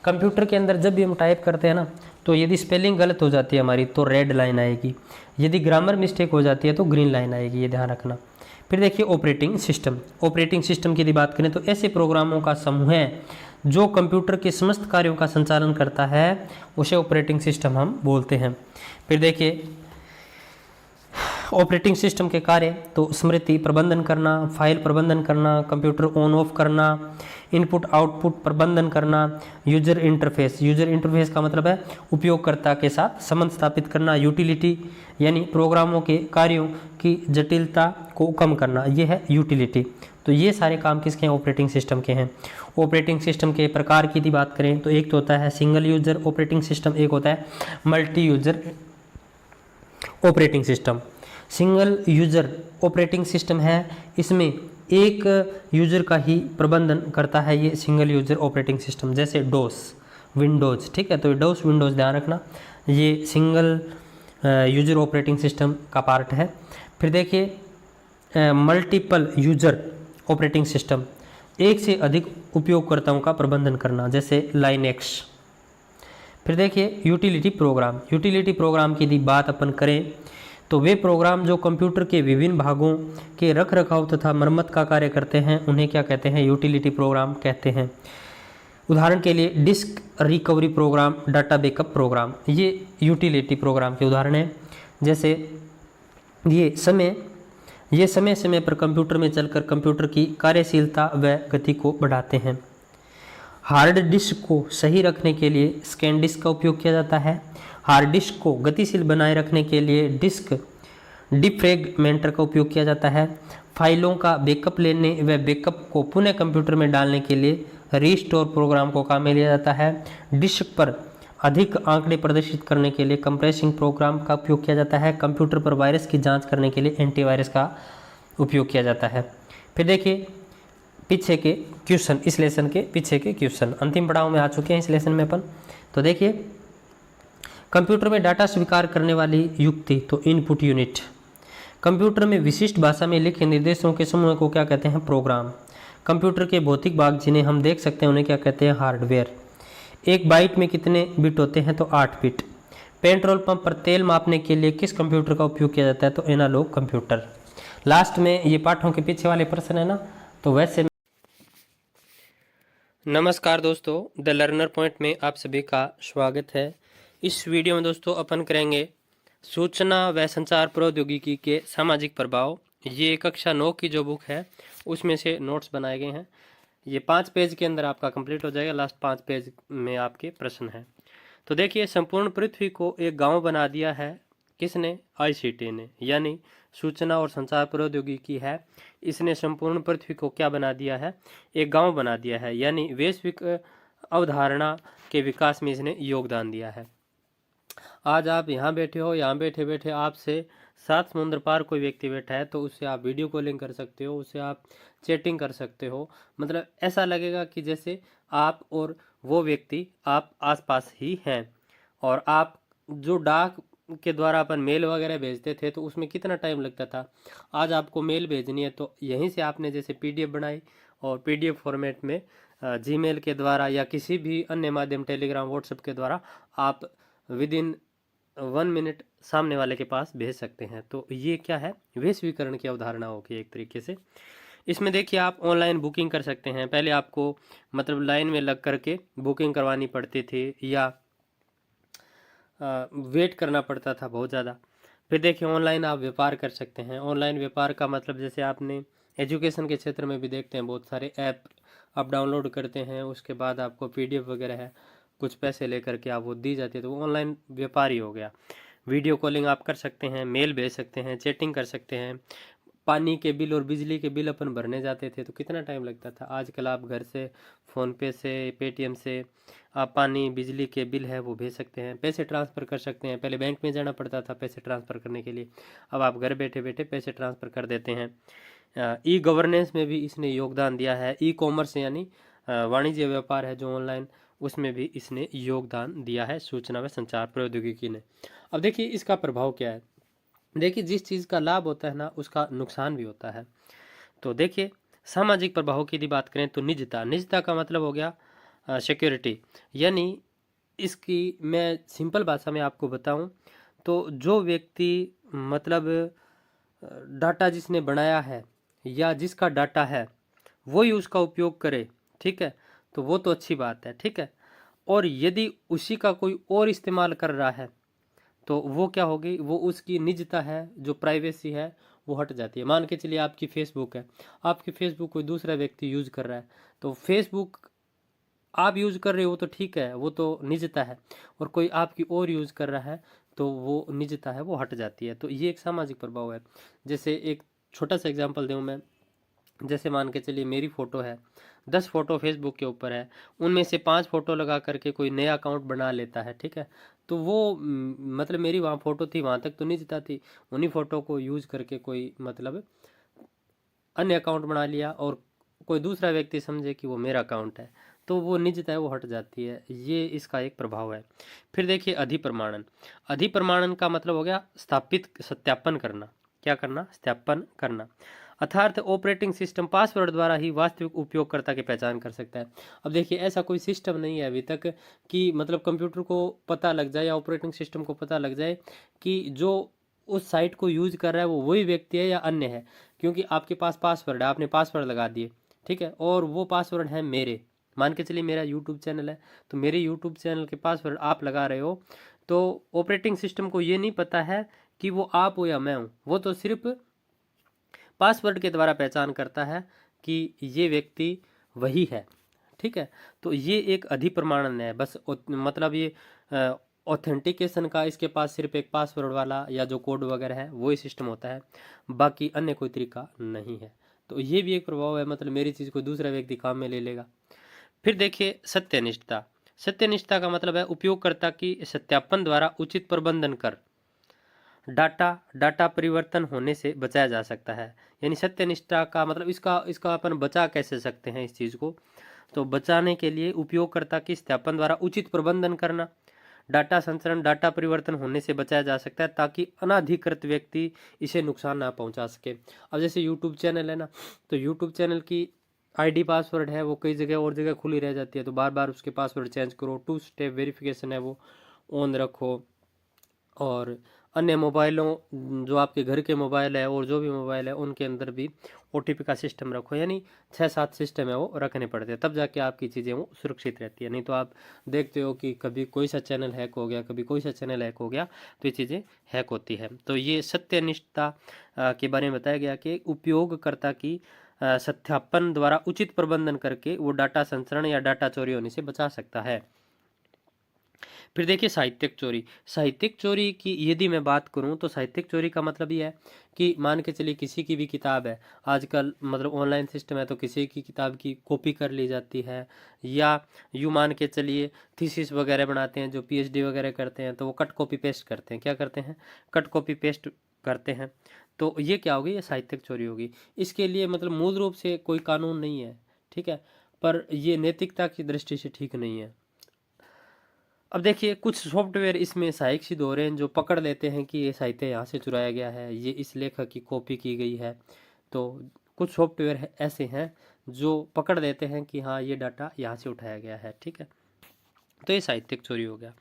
कंप्यूटर के अंदर जब भी हम टाइप करते हैं ना तो यदि स्पेलिंग गलत हो जाती है हमारी तो रेड लाइन आएगी, यदि ग्रामर मिस्टेक हो जाती है तो ग्रीन लाइन आएगी, ये ध्यान रखना। फिर देखिए ऑपरेटिंग सिस्टम। ऑपरेटिंग सिस्टम की यदि बात करें तो ऐसे प्रोग्रामों का समूह है जो कंप्यूटर के समस्त कार्यों का संचालन करता है, उसे ऑपरेटिंग सिस्टम हम बोलते हैं। फिर देखिए ऑपरेटिंग सिस्टम के कार्य तो स्मृति प्रबंधन करना, फाइल प्रबंधन करना, कंप्यूटर ऑन ऑफ करना, इनपुट आउटपुट प्रबंधन करना, यूजर इंटरफेस। यूजर इंटरफेस का मतलब है उपयोगकर्ता के साथ संबंध स्थापित करना, यूटिलिटी यानी प्रोग्रामों के कार्यों की जटिलता को कम करना, यह है यूटिलिटी। तो ये सारे काम किसके हैं? ऑपरेटिंग सिस्टम के हैं। ऑपरेटिंग सिस्टम के प्रकार की यदि बात करें तो एक तो होता है सिंगल यूजर ऑपरेटिंग सिस्टम, एक होता है multi user operating system. Single user operating system है, इसमें एक यूजर का ही प्रबंधन करता है ये सिंगल यूजर ऑपरेटिंग सिस्टम, जैसे डोस विंडोज़, ठीक है। तो डोस विंडोज़ ध्यान रखना, ये सिंगल यूजर ऑपरेटिंग सिस्टम का पार्ट है। फिर देखिए मल्टीपल यूजर ऑपरेटिंग सिस्टम, एक से अधिक उपयोगकर्ताओं का प्रबंधन करना, जैसे लाइनेक्स। फिर देखिए यूटिलिटी प्रोग्राम। यूटिलिटी प्रोग्राम की यदि बात अपन करें तो वे प्रोग्राम जो कंप्यूटर के विभिन्न भागों के रख रखाव तथा मरम्मत का कार्य करते हैं उन्हें क्या कहते हैं? यूटिलिटी प्रोग्राम कहते हैं। उदाहरण के लिए disk recovery program, data backup program, ये यूटिलिटी प्रोग्राम के उदाहरण हैं। जैसे ये समय समय पर कंप्यूटर में चलकर कंप्यूटर की कार्यशीलता व गति को बढ़ाते हैं। हार्ड डिस्क को सही रखने के लिए स्कैन डिस्क का उपयोग किया जाता है। हार्ड डिस्क को गतिशील बनाए रखने के लिए डिस्क डिफ्रेगमेंटर का उपयोग किया जाता है। फाइलों का बैकअप लेने व बैकअप को पुनः कंप्यूटर में डालने के लिए रीस्टोर प्रोग्राम को काम में लिया जाता है। डिस्क पर अधिक आंकड़े प्रदर्शित करने के लिए कंप्रेसिंग प्रोग्राम का उपयोग किया जाता है। कंप्यूटर पर वायरस की जांच करने के लिए एंटीवायरस का उपयोग किया जाता है। फिर देखिए पीछे के क्वेश्चन, इस लेसन के पीछे के क्वेश्चन अंतिम पड़ाव में आ चुके हैं इस लेसन में अपन। तो देखिए कंप्यूटर में डाटा स्वीकार करने वाली युक्ति, तो इनपुट यूनिट। कंप्यूटर में विशिष्ट भाषा में लिखे निर्देशों के समूह को क्या कहते हैं? प्रोग्राम। कंप्यूटर के भौतिक भाग जिन्हें हम देख सकते हैं उन्हें क्या कहते हैं? हार्डवेयर। एक बाइट में कितने बिट होते हैं? तो 8 बिट। पेट्रोल पंप पर तेल मापने के लिए किस कंप्यूटर का उपयोग किया जाता है? तो एनालॉग कंप्यूटर। लास्ट में ये पाठों के पीछे वाले प्रश्न है ना, तो वैसे। नमस्कार दोस्तों, द लर्नर पॉइंट में आप सभी का स्वागत है। इस वीडियो में दोस्तों अपन करेंगे सूचना व संचार प्रौद्योगिकी के सामाजिक प्रभाव। ये कक्षा 9 की जो बुक है उसमें से नोट्स बनाए गए हैं। ये 5 पेज के अंदर आपका कंप्लीट हो जाएगा। लास्ट 5 पेज में आपके प्रश्न हैं। तो देखिए संपूर्ण पृथ्वी को एक गांव बना दिया है किसने? आईसीटी ने, यानी सूचना और संचार प्रौद्योगिकी है, इसने संपूर्ण पृथ्वी को क्या बना दिया है? एक गांव बना दिया है, यानी वैश्विक अवधारणा के विकास में इसने योगदान दिया है। आज आप यहाँ बैठे हो, यहाँ बैठे बैठे आपसे 7 समुद्र पार कोई व्यक्ति बैठा है तो उससे आप वीडियो कॉलिंग कर सकते हो, उससे आप चैटिंग कर सकते हो। मतलब ऐसा लगेगा कि जैसे आप और वो व्यक्ति आप आसपास ही हैं। और आप जो डाक के द्वारा अपन मेल वगैरह भेजते थे तो उसमें कितना टाइम लगता था, आज आपको मेल भेजनी है तो यहीं से आपने जैसे पीडीएफ बनाई और पीडीएफ फॉर्मेट में जीमेल के द्वारा या किसी भी अन्य माध्यम टेलीग्राम व्हाट्सएप के द्वारा आप विद इन 1 मिनट सामने वाले के पास भेज सकते हैं। तो ये क्या है? वैश्वीकरण की अवधारणा होगी एक तरीके से। इसमें देखिए आप ऑनलाइन बुकिंग कर सकते हैं। पहले आपको मतलब लाइन में लग करके बुकिंग करवानी पड़ती थी या वेट करना पड़ता था बहुत ज़्यादा। फिर देखिए ऑनलाइन आप व्यापार कर सकते हैं। ऑनलाइन व्यापार का मतलब जैसे आपने एजुकेशन के क्षेत्र में भी देखते हैं बहुत सारे ऐप आप डाउनलोड करते हैं, उसके बाद आपको पीडीएफ वगैरह है कुछ पैसे लेकर के आप वो दी जाती है, तो वो ऑनलाइन व्यापार ही हो गया। वीडियो कॉलिंग आप कर सकते हैं, मेल भेज सकते हैं, चैटिंग कर सकते हैं। पानी के बिल और बिजली के बिल अपन भरने जाते थे तो कितना टाइम लगता था, आजकल आप घर से फ़ोनपे से पेटीएम से आप पानी बिजली के बिल है वो भेज सकते हैं। पैसे ट्रांसफ़र कर सकते हैं। पहले बैंक में जाना पड़ता था पैसे ट्रांसफ़र करने के लिए, अब आप घर बैठे बैठे पैसे ट्रांसफ़र कर देते हैं। ई गवर्नेंस में भी इसने योगदान दिया है। ई कॉमर्स यानी वाणिज्य व्यापार है जो ऑनलाइन, उसमें भी इसने योगदान दिया है सूचना व संचार प्रौद्योगिकी ने। अब देखिए इसका प्रभाव क्या है। देखिए जिस चीज़ का लाभ होता है ना उसका नुकसान भी होता है। तो देखिए सामाजिक प्रभाव की यदि बात करें तो निजता का मतलब हो गया सिक्योरिटी, यानी इसकी मैं सिंपल भाषा में आपको बताऊं तो जो व्यक्ति मतलब डाटा जिसने बनाया है या जिसका डाटा है वही उसका उपयोग करे, ठीक है, तो वो तो अच्छी बात है, ठीक है। और यदि उसी का कोई और इस्तेमाल कर रहा है तो वो क्या होगी, वो उसकी निजता है जो प्राइवेसी है वो हट जाती है। मान के चलिए आपकी फेसबुक है, आपकी फेसबुक कोई दूसरा व्यक्ति यूज़ कर रहा है तो फेसबुक आप यूज़ कर रहे हो तो ठीक है वो तो निजता है, और कोई आपकी और यूज़ कर रहा है तो वो निजता है वो हट जाती है। तो ये एक सामाजिक प्रभाव है। जैसे एक छोटा सा एग्जांपल दूँ मैं, जैसे मान के चलिए मेरी फ़ोटो है, 10 फ़ोटो फेसबुक के ऊपर है, उनमें से 5 फ़ोटो लगा करके कोई नया अकाउंट बना लेता है, ठीक है, तो वो मतलब मेरी वहाँ फ़ोटो थी, वहाँ तक तो नहीं जाती, उन्हीं फ़ोटो को यूज़ करके कोई मतलब अन्य अकाउंट बना लिया और कोई दूसरा व्यक्ति समझे कि वो मेरा अकाउंट है, तो वो निजता है वो हट जाती है। ये इसका एक प्रभाव है। फिर देखिए अधिप्रमाणन। अधिप्रमाणन का मतलब हो गया स्थापित सत्यापन करना। क्या करना? सत्यापन करना। अर्थात ऑपरेटिंग सिस्टम पासवर्ड द्वारा ही वास्तविक उपयोगकर्ता की पहचान कर सकता है। अब देखिए ऐसा कोई सिस्टम नहीं है अभी तक कि मतलब कंप्यूटर को पता लग जाए या ऑपरेटिंग सिस्टम को पता लग जाए कि जो उस साइट को यूज कर रहा है वो वही व्यक्ति है या अन्य है, क्योंकि आपके पास पासवर्ड है, आपने पासवर्ड लगा दिए, ठीक है, और वो पासवर्ड है मेरे, मान के चलिए मेरा यूट्यूब चैनल है, तो मेरे यूट्यूब चैनल के पासवर्ड आप लगा रहे हो, तो ऑपरेटिंग सिस्टम को ये नहीं पता है कि वो आप हो या मैं हूँ, वो तो सिर्फ पासवर्ड के द्वारा पहचान करता है कि ये व्यक्ति वही है, ठीक है। तो ये एक अधिप्रमाणन है, बस मतलब ये ऑथेंटिकेशन का इसके पास सिर्फ एक पासवर्ड वाला या जो कोड वगैरह है वही सिस्टम होता है, बाकी अन्य कोई तरीका नहीं है। तो ये भी एक प्रभाव है, मतलब मेरी चीज़ को दूसरा व्यक्ति काम में ले लेगा। फिर देखिए सत्यनिष्ठता। सत्यनिष्ठता का मतलब है उपयोगकर्ता की सत्यापन द्वारा उचित प्रबंधन कर डाटा परिवर्तन होने से बचाया जा सकता है। यानी सत्यनिष्ठा का मतलब इसका इसका अपन बचा कैसे सकते हैं इस चीज़ को, तो बचाने के लिए उपयोगकर्ता की सत्यापन द्वारा उचित प्रबंधन करना, डाटा संचरण डाटा परिवर्तन होने से बचाया जा सकता है ताकि अनाधिकृत व्यक्ति इसे नुकसान ना पहुंचा सके। अब जैसे यूट्यूब चैनल है ना, तो यूट्यूब चैनल की आईडी पासवर्ड है वो कई जगह और जगह खुली रह जाती है, तो बार बार उसके पासवर्ड चेंज करो, 2 स्टेप वेरिफिकेशन है वो ऑन रखो, और अन्य मोबाइलों जो आपके घर के मोबाइल है और जो भी मोबाइल है उनके अंदर भी ओटीपी का सिस्टम रखो, यानी 6-7 सिस्टम है वो रखने पड़ते हैं, तब जाके आपकी चीज़ें वो सुरक्षित रहती है। नहीं तो आप देखते हो कि कभी कोई सा चैनल हैक हो गया, कभी कोई सा चैनल हैक हो गया, तो ये चीज़ें हैक होती है। तो ये सत्यनिष्ठता के बारे में बताया गया कि उपयोगकर्ता की सत्यापन द्वारा उचित प्रबंधन करके वो डाटा संचरण या डाटा चोरी होने से बचा सकता है। फिर देखिए साहित्यिक चोरी। साहित्यिक चोरी की यदि मैं बात करूं तो साहित्यिक चोरी का मतलब ये है कि मान के चलिए किसी की भी किताब है, आजकल मतलब ऑनलाइन सिस्टम है, तो किसी की किताब की कॉपी कर ली जाती है, या यूँ मान के चलिए थीसिस वगैरह बनाते हैं जो पीएचडी वगैरह करते हैं, तो वो कट कॉपी पेस्ट करते हैं। क्या करते हैं? कट कॉपी पेस्ट करते हैं। तो ये क्या होगी? ये साहित्यिक चोरी होगी। इसके लिए मतलब मूल रूप से कोई कानून नहीं है, ठीक है, पर ये नैतिकता की दृष्टि से ठीक नहीं है। अब देखिए कुछ सॉफ्टवेयर इसमें सहायक सिद्ध हो रहे हैं जो पकड़ लेते हैं कि ये साहित्य यहाँ से चुराया गया है, ये इस लेखक की कॉपी की गई है। तो कुछ सॉफ्टवेयर ऐसे हैं जो पकड़ लेते हैं कि हाँ ये डाटा यहाँ से उठाया गया है, ठीक है, तो ये साहित्यिक चोरी हो गया।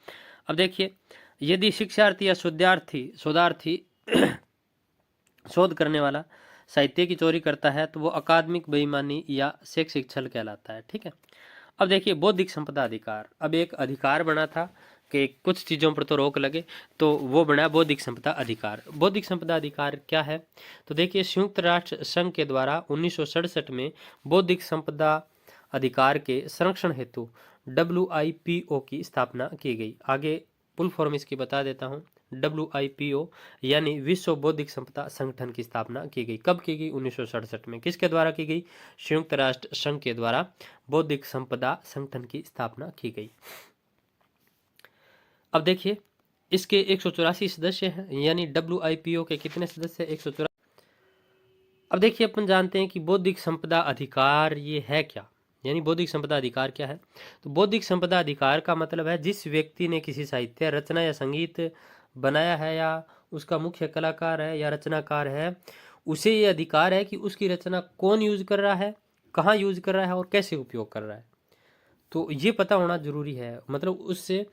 अब देखिए यदि शिक्षार्थी या शोधार्थी शोध करने वाला साहित्य की चोरी करता है तो वो अकादमिक बेईमानी या शैक्षिक छल कहलाता है, ठीक है। अब देखिए बौद्धिक संपदा अधिकार, अब एक अधिकार बना था कि कुछ चीज़ों पर तो रोक लगे, तो वो बना बौद्धिक संपदा अधिकार। बौद्धिक संपदा अधिकार क्या है? तो देखिए संयुक्त राष्ट्र संघ के द्वारा 1967 में बौद्धिक संपदा अधिकार के संरक्षण हेतु WIPO की स्थापना की गई। आगे फुल फॉर्म इसकी बता देता हूँ। WIPO यानी विश्व बौद्धिक संपदा संगठन की स्थापना की गई। कब की गई? 1967 में। किसके द्वारा की गई? संयुक्त राष्ट्र संघ के द्वारा बौद्धिक संपदा संगठन की स्थापना की गई। अब देखिए इसके 184 सदस्य हैं, यानी WIPO के कितने सदस्य? 184। अब देखिए अपन जानते हैं कि बौद्धिक संपदा अधिकार ये है क्या, यानी बौद्धिक संपदा अधिकार क्या है? तो बौद्धिक संपदा अधिकार का मतलब है जिस व्यक्ति ने किसी साहित्य रचना या संगीत बनाया है या उसका मुख्य कलाकार है या रचनाकार है, उसे ये अधिकार है कि उसकी रचना कौन यूज कर रहा है, कहाँ यूज कर रहा है और कैसे उपयोग कर रहा है। तो ये पता होना जरूरी है, मतलब उससे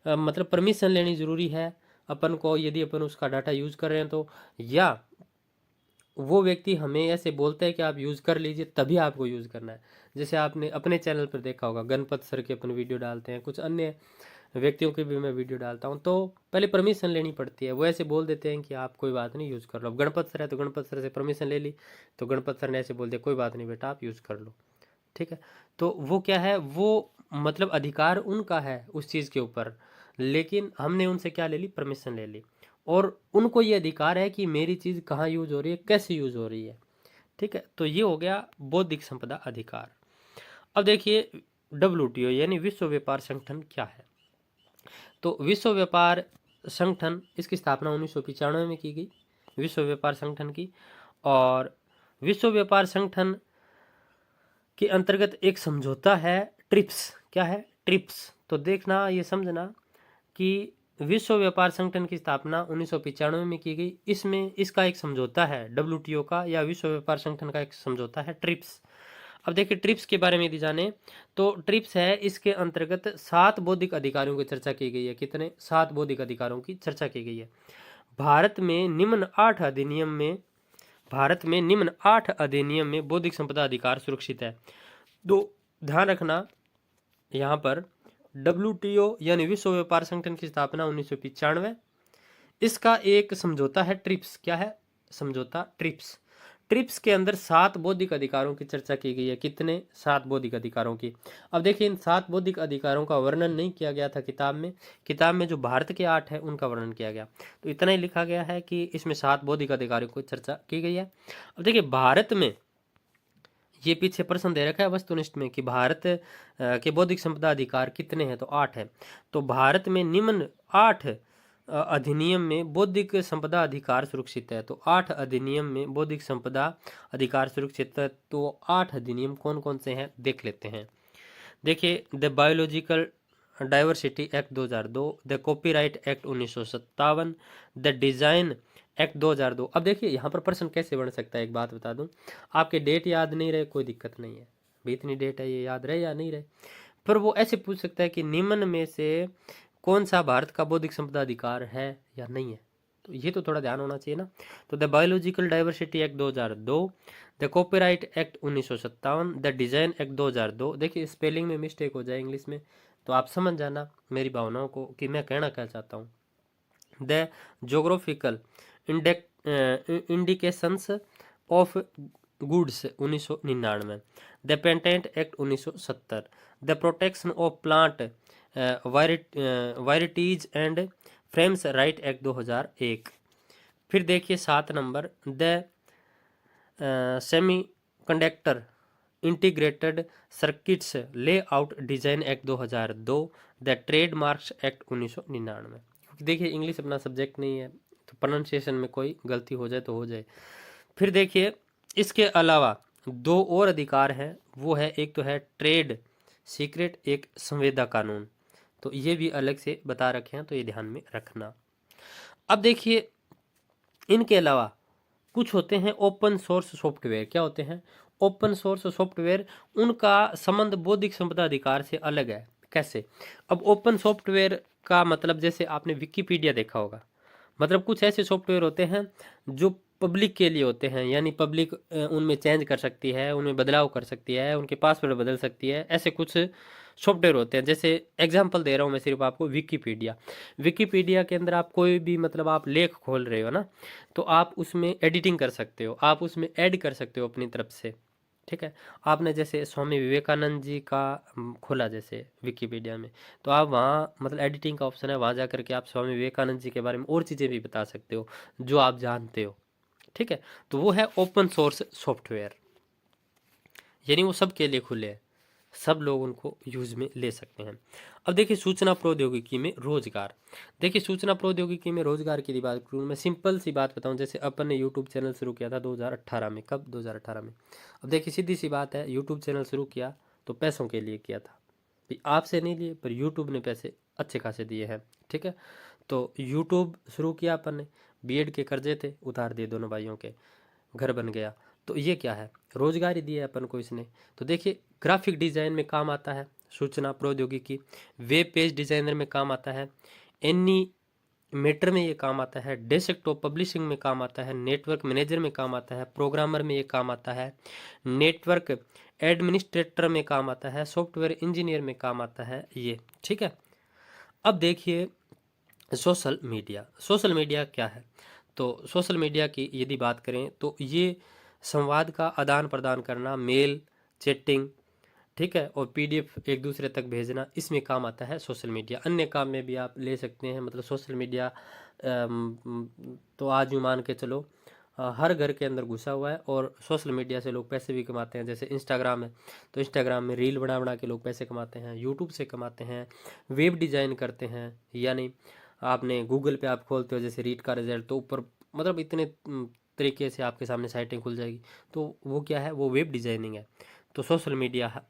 मतलब परमिशन लेनी जरूरी है अपन को, यदि अपन उसका डाटा यूज कर रहे हैं तो, या वो व्यक्ति हमें ऐसे बोलता है कि आप यूज़ कर लीजिए तभी आपको यूज़ करना है। जैसे आपने अपने चैनल पर देखा होगा गणपत सर के अपन वीडियो डालते हैं, कुछ अन्य व्यक्तियों की भी मैं वीडियो डालता हूँ, तो पहले परमिशन लेनी पड़ती है। वो ऐसे बोल देते हैं कि आप कोई बात नहीं यूज़ कर लो। अब गणपत सर है तो गणपत सर से परमिशन ले ली, तो गणपत सर ने ऐसे बोल दिया कोई बात नहीं बेटा आप यूज़ कर लो, ठीक है। तो वो क्या है, वो मतलब अधिकार उनका है उस चीज़ के ऊपर, लेकिन हमने उनसे क्या ले ली? परमिशन ले ली, और उनको ये अधिकार है कि मेरी चीज़ कहाँ यूज़ हो रही है, कैसे यूज़ हो रही है, ठीक है, तो ये हो गया बौद्धिक संपदा अधिकार। अब देखिए WTO यानी विश्व व्यापार संगठन क्या है। तो विश्व व्यापार संगठन, इसकी स्थापना 1995 में की गई, विश्व व्यापार संगठन की। और विश्व व्यापार संगठन के अंतर्गत एक समझौता है ट्रिप्स। क्या है? ट्रिप्स। तो देखना, ये समझना कि विश्व व्यापार संगठन की स्थापना 1995 में की गई। इसमें इसका एक समझौता है WTO का या विश्व व्यापार संगठन का एक समझौता है ट्रिप्स। अब देखिए ट्रिप्स के बारे में यदि जाने तो ट्रिप्स है, इसके अंतर्गत 7 बौद्धिक अधिकारों की चर्चा की गई है। कितने? 7 बौद्धिक अधिकारों की चर्चा की गई है। भारत में निम्न 8 अधिनियम में बौद्धिक संपदा अधिकार सुरक्षित है। तो ध्यान रखना यहाँ पर WTO यानी विश्व व्यापार संगठन की स्थापना 1995, इसका एक समझौता है ट्रिप्स। क्या है? समझौता ट्रिप्स। ट्रिप्स के अंदर 7 बौद्धिक अधिकारों की चर्चा की गई है। कितने? 7 बौद्धिक अधिकारों की। अब देखिए इन 7 बौद्धिक अधिकारों का वर्णन नहीं किया गया था किताब में जो भारत के 8 है उनका वर्णन किया गया। तो इतना ही लिखा गया है कि इसमें 7 बौद्धिक अधिकारों की चर्चा की गई है। अब देखिए भारत में ये पीछे प्रश्न दे रखा है वस्तुनिष्ठ में कि भारत के बौद्धिक संपदा अधिकार कितने हैं, तो 8 है। तो भारत में निम्न 8 अधिनियम में बौद्धिक संपदा अधिकार सुरक्षित है। तो 8 अधिनियम में बौद्धिक संपदा अधिकार सुरक्षित है। तो 8 अधिनियम कौन कौन से हैं देख लेते हैं। देखिए the biological diversity act 2002, the copyright act 1957, the design act 2002। अब देखिए यहाँ पर प्रश्न कैसे बन सकता है, एक बात बता दूं, आपके डेट याद नहीं रहे कोई दिक्कत नहीं है, भी इतनी डेट है ये याद रहे या नहीं रहे, पर वो ऐसे पूछ सकता है कि निम्न में से कौन सा भारत का बौद्धिक संपदा अधिकार है या नहीं है। तो ये तो थोड़ा ध्यान होना चाहिए ना। तो the biological diversity act 2002, the copyright act 1957, the design act 2002। देखिए स्पेलिंग में मिस्टेक हो जाए इंग्लिश में, तो आप समझ जाना मेरी भावनाओं को कि मैं कहना क्या चाहता हूँ। The geographical indications of goods 1999, the patent act 1970, the protection of plant varieties and farmers right act 2001। फिर देखिए 7 number, the semiconductor integrated circuits layout design act 2002, the trademarks act 1999। क्योंकि देखिए इंग्लिश अपना सब्जेक्ट नहीं है तो प्रोनाउंसिएशन में कोई गलती हो जाए तो हो जाए। फिर देखिए इसके अलावा 2 और अधिकार हैं, वो है एक तो है ट्रेड सीक्रेट, एक संविदा कानून। तो ये भी अलग से बता रखे हैं, तो ये ध्यान में रखना। अब देखिए इनके अलावा कुछ होते हैं ओपन सोर्स सॉफ्टवेयर। क्या होते हैं? ओपन सोर्स सॉफ्टवेयर, उनका संबंध बौद्धिक संपदा अधिकार से अलग है। कैसे? अब ओपन सॉफ्टवेयर का मतलब जैसे आपने विकिपीडिया देखा होगा, मतलब कुछ ऐसे सॉफ्टवेयर होते हैं जो पब्लिक के लिए होते हैं, यानी पब्लिक उनमें चेंज कर सकती है, उनमें बदलाव कर सकती है, उनके पासवर्ड बदल सकती है, ऐसे कुछ सॉफ्टवेयर होते हैं। जैसे एग्जांपल दे रहा हूँ मैं सिर्फ आपको, विकिपीडिया के अंदर आप कोई भी मतलब आप लेख खोल रहे हो ना, तो आप उसमें एडिटिंग कर सकते हो, आप उसमें ऐड कर सकते हो अपनी तरफ से। ठीक है, आपने जैसे स्वामी विवेकानंद जी का खोला जैसे विकिपीडिया में, तो आप वहाँ मतलब एडिटिंग का ऑप्शन है, वहाँ जा करके आप स्वामी विवेकानंद जी के बारे में और चीज़ें भी बता सकते हो जो आप जानते हो। ठीक है, तो वो है ओपन सोर्स सॉफ्टवेयर, यानी वो सबके लिए खुले हैं, सब लोग उनको यूज में ले सकते हैं। अब देखिए सूचना प्रौद्योगिकी में रोजगार। देखिए सूचना प्रौद्योगिकी में रोजगार की बात करूँ, मैं सिंपल सी बात बताऊं, जैसे अपन ने यूट्यूब चैनल शुरू किया था 2018 में। कब? 2018 में। अब देखिए सीधी सी बात है, यूट्यूब चैनल शुरू किया तो पैसों के लिए किया था, आपसे नहीं लिए, पर यूट्यूब ने पैसे अच्छे खासे दिए हैं। ठीक है, तो यूट्यूब शुरू किया अपन ने, बीएड के कर्जे थे उतार दिए दोनों भाइयों के, घर बन गया। तो ये क्या है? रोजगार ही दिया है अपन को इसने। तो देखिए ग्राफिक डिजाइन में काम आता है सूचना प्रौद्योगिकी, वेब पेज डिजाइनर में काम आता है, एनिमेटर में ये काम आता है, डेस्कटॉप पब्लिशिंग में काम आता है, नेटवर्क मैनेजर में काम आता है, प्रोग्रामर में ये काम आता है, नेटवर्क एडमिनिस्ट्रेटर में काम आता है, सॉफ्टवेयर इंजीनियर में काम आता है ये। ठीक है, अब देखिए सोशल मीडिया क्या है? तो सोशल मीडिया की यदि बात करें तो ये संवाद का आदान प्रदान करना, मेल, चैटिंग, ठीक है, और पीडीएफ एक दूसरे तक भेजना, इसमें काम आता है सोशल मीडिया। अन्य काम में भी आप ले सकते हैं, मतलब सोशल मीडिया तो आज यूँ मान के चलो हर घर के अंदर घुसा हुआ है और सोशल मीडिया से लोग पैसे भी कमाते हैं। जैसे इंस्टाग्राम है तो इंस्टाग्राम में रील बना बना के लोग पैसे कमाते हैं, यूट्यूब से कमाते हैं, वेब डिज़ाइन करते हैं। यानी आपने गूगल पे आप खोलते हो जैसे रीट का रिजल्ट, तो ऊपर मतलब इतने तरीके से आपके सामने साइटें खुल जाएगी। तो वो क्या है, वो वेब डिज़ाइनिंग है। तो सोशल मीडिया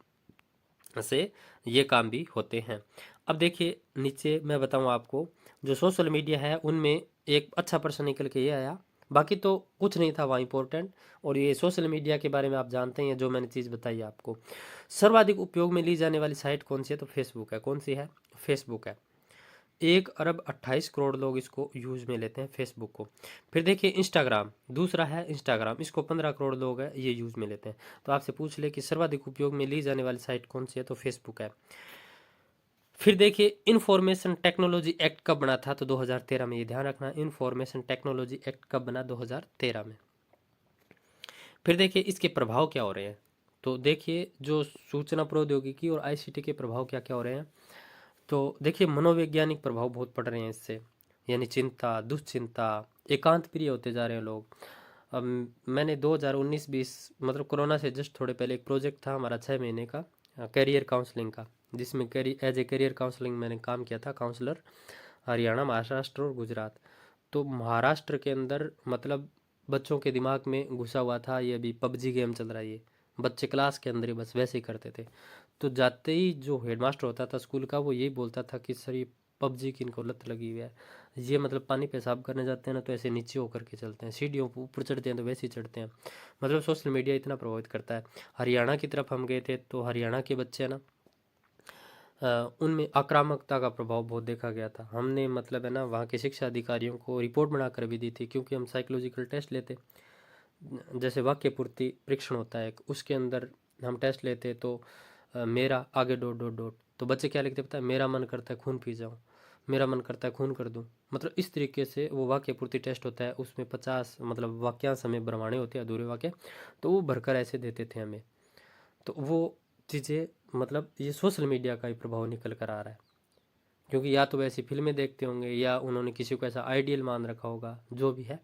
से ये काम भी होते हैं। अब देखिए नीचे मैं बताऊं आपको, जो सोशल मीडिया है उनमें एक अच्छा प्रश्न निकल के ये आया, बाकी तो कुछ नहीं था वहाँ इंपॉर्टेंट। और ये सोशल मीडिया के बारे में आप जानते हैं जो मैंने चीज़ बताई आपको। सर्वाधिक उपयोग में ली जाने वाली साइट कौन सी है, तो फेसबुक है। कौन सी है, फेसबुक है। 1 अरब 28 करोड़ लोग इसको यूज में लेते हैं फेसबुक को। फिर देखिए इंस्टाग्राम दूसरा है, इंस्टाग्राम इसको 15 करोड़ लोग हैं ये यूज में लेते हैं। तो आपसे पूछ ले कि सर्वाधिक उपयोग में ली जाने वाली साइट कौन सी है, तो फेसबुक है। फिर देखिए इंफॉर्मेशन टेक्नोलॉजी एक्ट कब बना था, तो 2013 में। ये ध्यान रखना, इंफॉर्मेशन टेक्नोलॉजी एक्ट कब बना, 2013 में। फिर देखिए इसके प्रभाव क्या हो रहे हैं, तो देखिए जो सूचना प्रौद्योगिकी और आईसीटी के प्रभाव क्या क्या हो रहे हैं। तो देखिए मनोवैज्ञानिक प्रभाव बहुत पड़ रहे हैं इससे, यानी चिंता, दुश्चिंता, एकांत प्रिय होते जा रहे हैं लोग। अब मैंने 2019-20 मतलब कोरोना से जस्ट थोड़े पहले एक प्रोजेक्ट था हमारा 6 महीने का करियर काउंसलिंग का, जिसमें एज ए करियर काउंसलिंग मैंने काम किया था, काउंसलर हरियाणा, महाराष्ट्र और गुजरात। तो महाराष्ट्र के अंदर मतलब बच्चों के दिमाग में घुसा हुआ था ये अभी पबजी गेम चल रहा है, ये बच्चे क्लास के अंदर ही बस वैसे ही करते थे। तो जाते ही जो हेडमास्टर होता था स्कूल का वो यही बोलता था कि सर ये पबजी की इनको लत लगी हुई है। ये मतलब पानी पेशाब करने जाते हैं ना तो ऐसे नीचे होकर के चलते हैं, सीढ़ियों पर ऊपर चढ़ते हैं तो वैसे ही चढ़ते हैं। मतलब सोशल मीडिया इतना प्रभावित करता है। हरियाणा की तरफ हम गए थे तो हरियाणा के बच्चे ना उनमें आक्रामकता का प्रभाव बहुत देखा गया था। हमने मतलब है ना वहाँ के शिक्षा अधिकारियों को रिपोर्ट बनाकर भी दी थी, क्योंकि हम साइकोलॉजिकल टेस्ट लेते, जैसे वाक्य पूर्ति परीक्षण होता है उसके अंदर हम टेस्ट लेते। तो मेरा आगे डॉट डॉट डॉट, तो बच्चे क्या लिखते पता है, मेरा मन करता है खून पी जाऊँ, मेरा मन करता है खून कर दूँ। मतलब इस तरीके से वो वाक्य पूर्ति टेस्ट होता है, उसमें 50 मतलब वाक्यांश हमें भरवाने होते हैं, अधूरे वाक्य, तो वो भरकर ऐसे देते थे हमें। तो वो चीज़ें मतलब ये सोशल मीडिया का ही प्रभाव निकल कर आ रहा है, क्योंकि या तो वैसी फिल्में देखते होंगे या उन्होंने किसी को ऐसा आइडियल मान रखा होगा, जो भी है।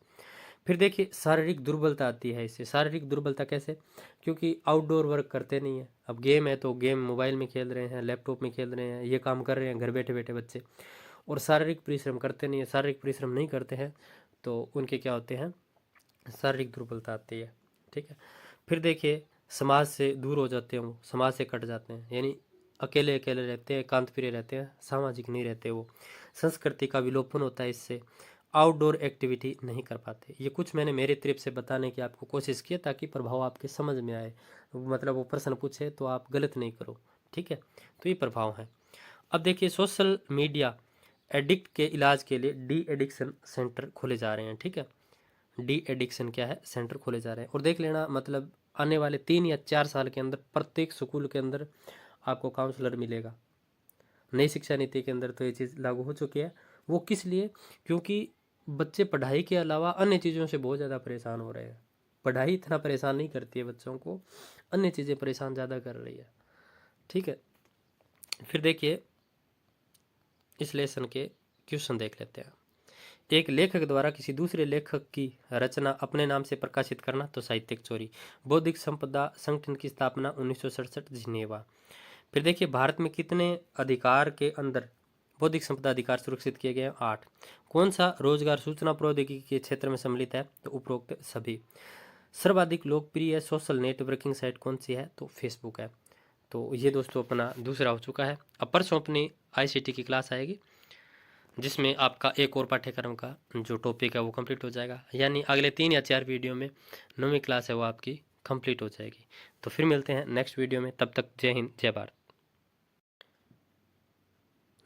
फिर देखिए शारीरिक दुर्बलता आती है इससे। शारीरिक दुर्बलता कैसे, क्योंकि आउटडोर वर्क करते नहीं है। अब गेम है तो गेम मोबाइल में खेल रहे हैं, लैपटॉप में खेल रहे हैं, ये काम कर रहे हैं घर बैठे बैठे बच्चे, और शारीरिक परिश्रम करते नहीं है। शारीरिक परिश्रम नहीं करते हैं तो उनके क्या होते हैं, शारीरिक दुर्बलता आती है। ठीक है। फिर देखिए समाज से दूर हो जाते हैं, वो समाज से कट जाते हैं, यानी अकेले अकेले रहते हैं, एकांत प्रिय रहते हैं, सामाजिक नहीं रहते वो। संस्कृति का विलोपन होता है इससे। आउटडोर एक्टिविटी नहीं कर पाते। ये कुछ मैंने मेरे तरफ से बताने की आपको कोशिश की ताकि प्रभाव आपके समझ में आए, मतलब वो प्रश्न पूछे तो आप गलत नहीं करो। ठीक है, तो ये प्रभाव है। अब देखिए सोशल मीडिया एडिक्ट के इलाज के लिए डी एडिक्शन सेंटर खोले जा रहे हैं। ठीक है, डी एडिक्शन क्या है, सेंटर खोले जा रहे हैं। और देख लेना मतलब आने वाले 3 या 4 साल के अंदर प्रत्येक स्कूल के अंदर आपको काउंसलर मिलेगा। नई शिक्षा नीति के अंदर तो ये चीज़ लागू हो चुकी है। वो किस लिए, क्योंकि बच्चे पढ़ाई के अलावा अन्य चीज़ों से बहुत ज़्यादा परेशान हो रहे हैं। पढ़ाई इतना परेशान नहीं करती है बच्चों को, अन्य चीज़ें परेशान ज़्यादा कर रही है। ठीक है, फिर देखिए इस लेसन के क्वेश्चन देख लेते हैं। एक लेखक द्वारा किसी दूसरे लेखक की रचना अपने नाम से प्रकाशित करना तो साहित्यिक चोरी। बौद्धिक संपदा संगठन की स्थापना 1967 जिनेवा। फिर देखिए भारत में कितने अधिकार के अंदर बौद्धिक संपदा अधिकार सुरक्षित किए गए हैं, 8। कौन सा रोजगार सूचना प्रौद्योगिकी के क्षेत्र में सम्मिलित है, तो उपरोक्त सभी। सर्वाधिक लोकप्रिय सोशल नेटवर्किंग साइट कौन सी है, तो फेसबुक है। तो ये दोस्तों अपना दूसरा हो चुका है। अब परसों अपनी आईसीटी की क्लास आएगी जिसमें आपका एक और पाठ्यक्रम का जो टॉपिक है वो कंप्लीट हो जाएगा, यानी अगले 3 या 4 वीडियो में 9वीं क्लास है वो आपकी कंप्लीट हो जाएगी। तो फिर मिलते हैं नेक्स्ट वीडियो में, तब तक जय हिंद जय भारत।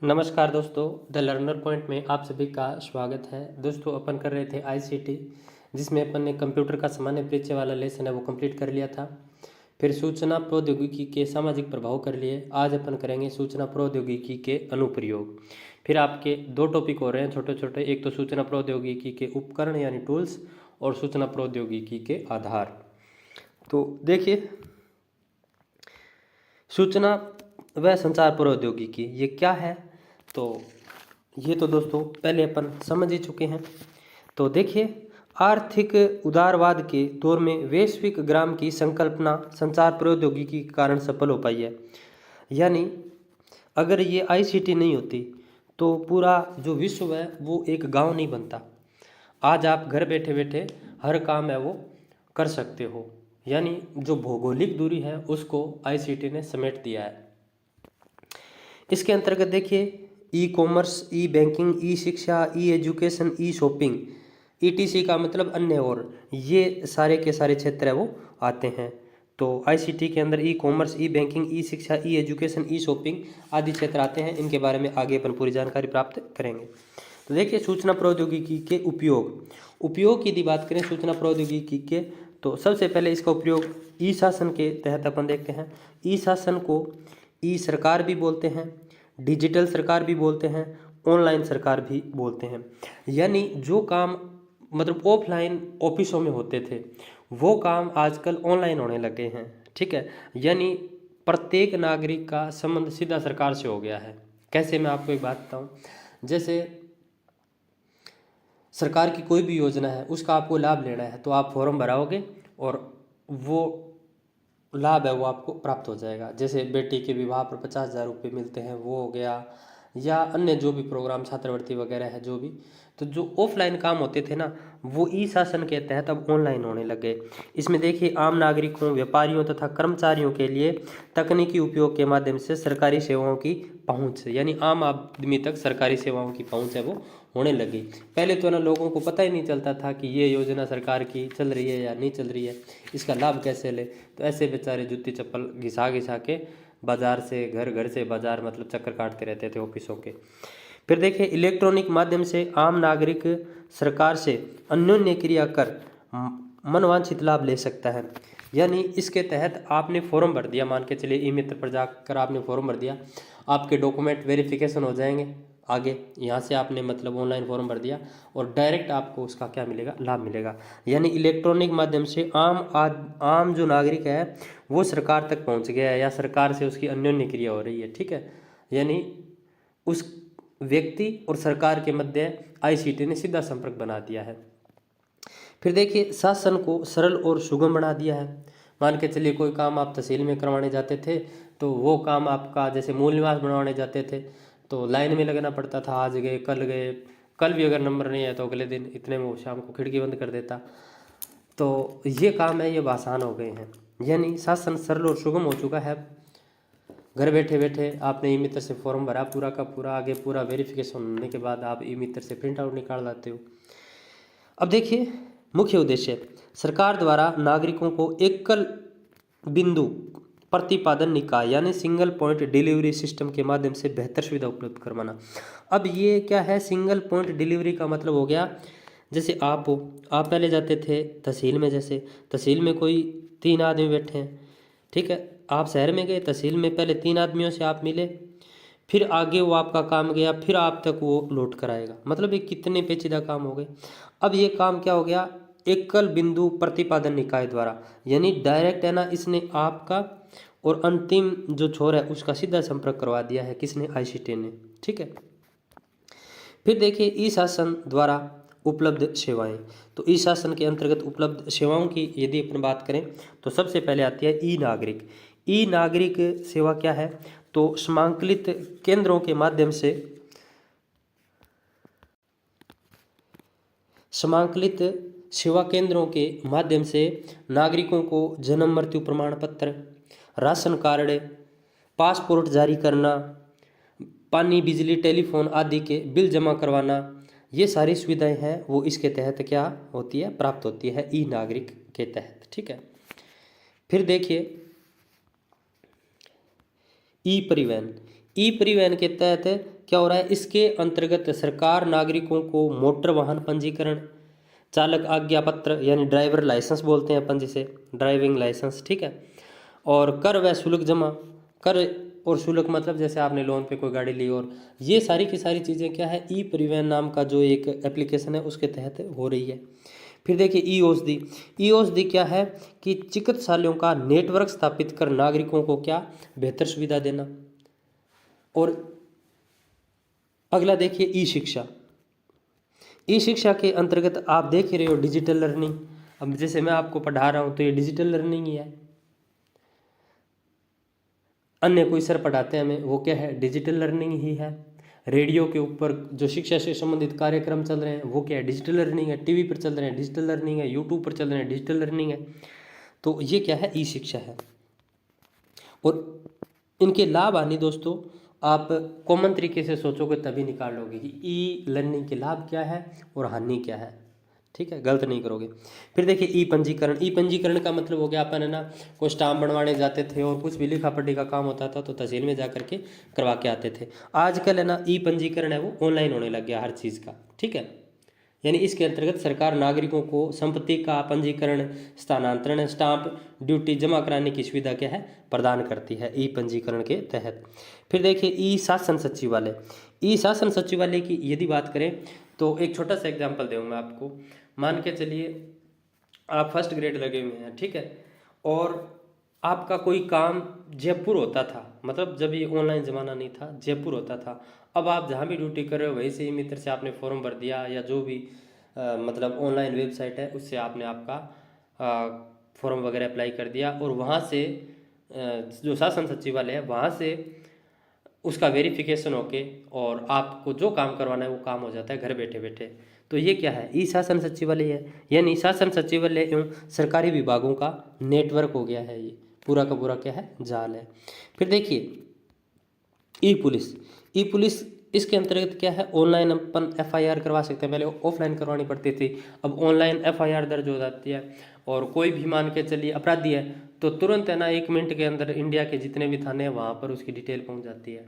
नमस्कार दोस्तों, द लर्नर पॉइंट में आप सभी का स्वागत है। दोस्तों अपन कर रहे थे आईसीटी, जिसमें अपन ने कंप्यूटर का सामान्य परिचय वाला लेसन है वो कंप्लीट कर लिया था। फिर सूचना प्रौद्योगिकी के सामाजिक प्रभाव कर लिए। आज अपन करेंगे सूचना प्रौद्योगिकी के अनुप्रयोग। फिर आपके 2 टॉपिक हो रहे हैं छोटे छोटे, एक तो सूचना प्रौद्योगिकी के उपकरण यानी टूल्स, और सूचना प्रौद्योगिकी के आधार। तो देखिए सूचना व संचार प्रौद्योगिकी ये क्या है, तो ये तो दोस्तों पहले अपन समझ ही चुके हैं। तो देखिए आर्थिक उदारवाद के दौर में वैश्विक ग्राम की संकल्पना संचार प्रौद्योगिकी के कारण सफल हो पाई है। यानी अगर ये आईसीटी नहीं होती तो पूरा जो विश्व है वो एक गांव नहीं बनता। आज आप घर बैठे बैठे हर काम है वो कर सकते हो। यानी जो भौगोलिक दूरी है उसको आईसीटी ने समेट दिया है। इसके अंतर्गत देखिए ई कॉमर्स, ई बैंकिंग, ई शिक्षा, ई एजुकेशन, ई शॉपिंग, ईटीसी का मतलब अन्य, और ये सारे के सारे क्षेत्र है वो आते हैं। तो आईसीटी के अंदर ई कॉमर्स, ई बैंकिंग, ई शिक्षा, ई एजुकेशन, ई शॉपिंग आदि क्षेत्र आते हैं। इनके बारे में आगे अपन पूरी जानकारी प्राप्त करेंगे। तो देखिए सूचना प्रौद्योगिकी के उपयोग की यदि बात करें सूचना प्रौद्योगिकी के, तो सबसे पहले इसका उपयोग ई शासन के तहत अपन देखते हैं। ई शासन को ई सरकार भी बोलते हैं, डिजिटल सरकार भी बोलते हैं, ऑनलाइन सरकार भी बोलते हैं। यानी जो काम मतलब ऑफलाइन ऑफिसों में होते थे वो काम आजकल ऑनलाइन होने लगे हैं। ठीक है, यानी प्रत्येक नागरिक का संबंध सीधा सरकार से हो गया है। कैसे, मैं आपको एक बात बताऊं। जैसे सरकार की कोई भी योजना है उसका आपको लाभ लेना है तो आप फॉर्म भराओगे और वो लाभ है वो आपको प्राप्त हो जाएगा। जैसे बेटी के विवाह पर 50,000 रुपये मिलते हैं वो हो गया, या अन्य जो भी प्रोग्राम छात्रवृत्ति वगैरह है जो भी। तो जो ऑफलाइन काम होते थे ना वो ई शासन के तहत अब ऑनलाइन होने लगे। इसमें देखिए आम नागरिकों, व्यापारियों तथा कर्मचारियों के लिए तकनीकी उपयोग के माध्यम से सरकारी सेवाओं की पहुंच, यानी आम आदमी तक सरकारी सेवाओं की पहुंच है वो होने लगी। पहले तो ना लोगों को पता ही नहीं चलता था कि ये योजना सरकार की चल रही है या नहीं चल रही है, इसका लाभ कैसे ले। तो ऐसे बेचारे जूती चप्पल घिसा घिसा के बाजार से घर से बाजार मतलब चक्कर काटते रहते थे ऑफिसों के। फिर देखिए इलेक्ट्रॉनिक माध्यम से आम नागरिक सरकार से अन्योन्य क्रिया कर मनवांछित लाभ ले सकता है। यानी इसके तहत आपने फॉर्म भर दिया, मान के चलिए ई मित्र पर जाकर आपने फॉर्म भर दिया, आपके डॉक्यूमेंट वेरिफिकेशन हो जाएंगे। आगे यहाँ से आपने मतलब ऑनलाइन फॉर्म भर दिया और डायरेक्ट आपको उसका क्या मिलेगा, लाभ मिलेगा। यानी इलेक्ट्रॉनिक माध्यम से आम जो नागरिक है वो सरकार तक पहुँच गया है या सरकार से उसकी अन्योन्य क्रिया हो रही है। ठीक है, यानी उस व्यक्ति और सरकार के मध्य आईसीटी ने सीधा संपर्क बना दिया है। फिर देखिए शासन को सरल और सुगम बना दिया है। मान के चलिए कोई काम आप तहसील में करवाने जाते थे तो वो काम आपका, जैसे मूल निवास बनवाने जाते थे तो लाइन में लगना पड़ता था, आज गए, कल भी अगर नंबर नहीं है तो अगले दिन इतने में वो शाम को खिड़की बंद कर देता। तो ये काम है ये आसान हो गए हैं। यानी शासन सरल और सुगम हो चुका है। घर बैठे बैठे आपने ई मित्र से फॉर्म भरा पूरा का पूरा, आगे पूरा वेरिफिकेशन होने के बाद आप ई मित्र से प्रिंट आउट निकाल लाते हो। अब देखिए मुख्य उद्देश्य सरकार द्वारा नागरिकों को एकल बिंदु प्रतिपादन निकाय यानी सिंगल पॉइंट डिलीवरी सिस्टम के माध्यम से बेहतर सुविधा उपलब्ध करवाना। अब ये क्या है, सिंगल पॉइंट डिलीवरी का मतलब हो गया, जैसे आप हो, आप पहले जाते थे तहसील में, जैसे तहसील में कोई 3 आदमी बैठे हैं, ठीक है, आप शहर में गए, तहसील में पहले 3 आदमियों से आप मिले, फिर आगे वो आपका काम गया, फिर आप तक वो लौट कर आएगा। मतलब ये कितने पेचीदा काम हो गए। अब ये काम क्या हो गया, एकल बिंदु प्रतिपादन निकाय द्वारा, यानी डायरेक्ट है ना, इसने आपका और अंतिम जो छोर है उसका सीधा संपर्क करवा दिया है। किसने, आईसीटी ने। ठीक है, फिर देखिए ई शासन द्वारा उपलब्ध सेवाएं। तो ई शासन के अंतर्गत उपलब्ध सेवाओं की यदि अपन बात करें तो सबसे पहले आती है ई नागरिक। ई नागरिक सेवा क्या है, तो समांकलित केंद्रों के माध्यम से समांकलित सेवा केंद्रों के माध्यम से नागरिकों को जन्म मृत्यु प्रमाण पत्र, राशन कार्ड, पासपोर्ट जारी करना, पानी, बिजली, टेलीफोन आदि के बिल जमा करवाना, ये सारी सुविधाएं हैं वो इसके तहत क्या होती है, प्राप्त होती है ई नागरिक के तहत। ठीक है, फिर देखिए ई परिवहन। ई परिवहन के तहत क्या हो रहा है, इसके अंतर्गत सरकार नागरिकों को मोटर वाहन पंजीकरण, चालक आज्ञा पत्र यानी ड्राइवर लाइसेंस बोलते हैं अपन जिसे, ड्राइविंग लाइसेंस, ठीक है, और कर व शुल्क जमा, कर और शुल्क मतलब जैसे आपने लोन पे कोई गाड़ी ली, और ये सारी की सारी चीज़ें क्या है, ई परिवहन नाम का जो एक एप्लीकेशन है उसके तहत हो रही है। फिर देखिए ई औषधि। ई औषधि क्या है कि चिकित्सालयों का नेटवर्क स्थापित कर नागरिकों को क्या बेहतर सुविधा देना। और अगला देखिए ई शिक्षा। ई शिक्षा के अंतर्गत आप देख ही रहे हो डिजिटल लर्निंग। अब जैसे मैं आपको पढ़ा रहा हूँ तो ये डिजिटल लर्निंग ही है। अन्य कोई सर पढ़ाते हैं हमें, वो क्या है, डिजिटल लर्निंग ही है। रेडियो के ऊपर जो शिक्षा से संबंधित कार्यक्रम चल रहे हैं वो क्या है, डिजिटल लर्निंग है। टीवी पर चल रहे हैं, डिजिटल लर्निंग है। यूट्यूब पर चल रहे हैं, डिजिटल लर्निंग है। तो ये क्या है, ई शिक्षा है। और इनके लाभ हानि दोस्तों आप कॉमन तरीके से सोचोगे तभी निकाल लोगे कि ई लर्निंग के लाभ क्या है और हानि क्या है। ठीक है, गलत नहीं करोगे। फिर देखिए ई पंजीकरण। ई पंजीकरण का मतलब हो गया, अपन है ना कोई स्टाम्प बनवाने जाते थे और कुछ भी लिखा पढ़ी का काम होता था तो तहसील में जा करके करवा के आते थे। आजकल है ना ई पंजीकरण है वो ऑनलाइन होने लग गया हर चीज़ का। ठीक है, यानी इसके अंतर्गत सरकार नागरिकों को संपत्ति का पंजीकरण, स्थानांतरण, स्टाम्प ड्यूटी जमा कराने की सुविधा क्या है, प्रदान करती है ई पंजीकरण के तहत। फिर देखिए ई शासन सचिवालय। ई शासन सचिवालय की यदि बात करें तो एक छोटा सा एग्जांपल दूँ मैं आपको। मान के चलिए आप फर्स्ट ग्रेड लगे हुए हैं, ठीक है, और आपका कोई काम जयपुर होता था, मतलब जब ये ऑनलाइन ज़माना नहीं था, जयपुर होता था। अब आप जहाँ भी ड्यूटी कर रहे हो वहीं से ई मित्र से आपने फॉर्म भर दिया या जो भी मतलब ऑनलाइन वेबसाइट है उससे आपने आपका फॉर्म वगैरह अप्लाई कर दिया और वहाँ से जो शासन सचिवालय है वहाँ से उसका वेरिफिकेशन होके और आपको जो काम करवाना है वो काम हो जाता है घर बैठे बैठे। तो ये क्या है, ई शासन सचिवालय है। यानी शासन सचिवालय एवं सरकारी विभागों का नेटवर्क हो गया है, ये पूरा का पूरा क्या है, जाल है। फिर देखिए ई पुलिस। ई पुलिस इसके अंतर्गत क्या है, ऑनलाइन अपन एफआईआर करवा सकते हैं। पहले ऑफलाइन करवानी पड़ती थी, अब ऑनलाइन एफआईआर दर्ज हो जाती है। और कोई भी मान के चलिए अपराधी है तो तुरंत है ना 1 मिनट के अंदर इंडिया के जितने भी थाने हैं वहाँ पर उसकी डिटेल पहुँच जाती है।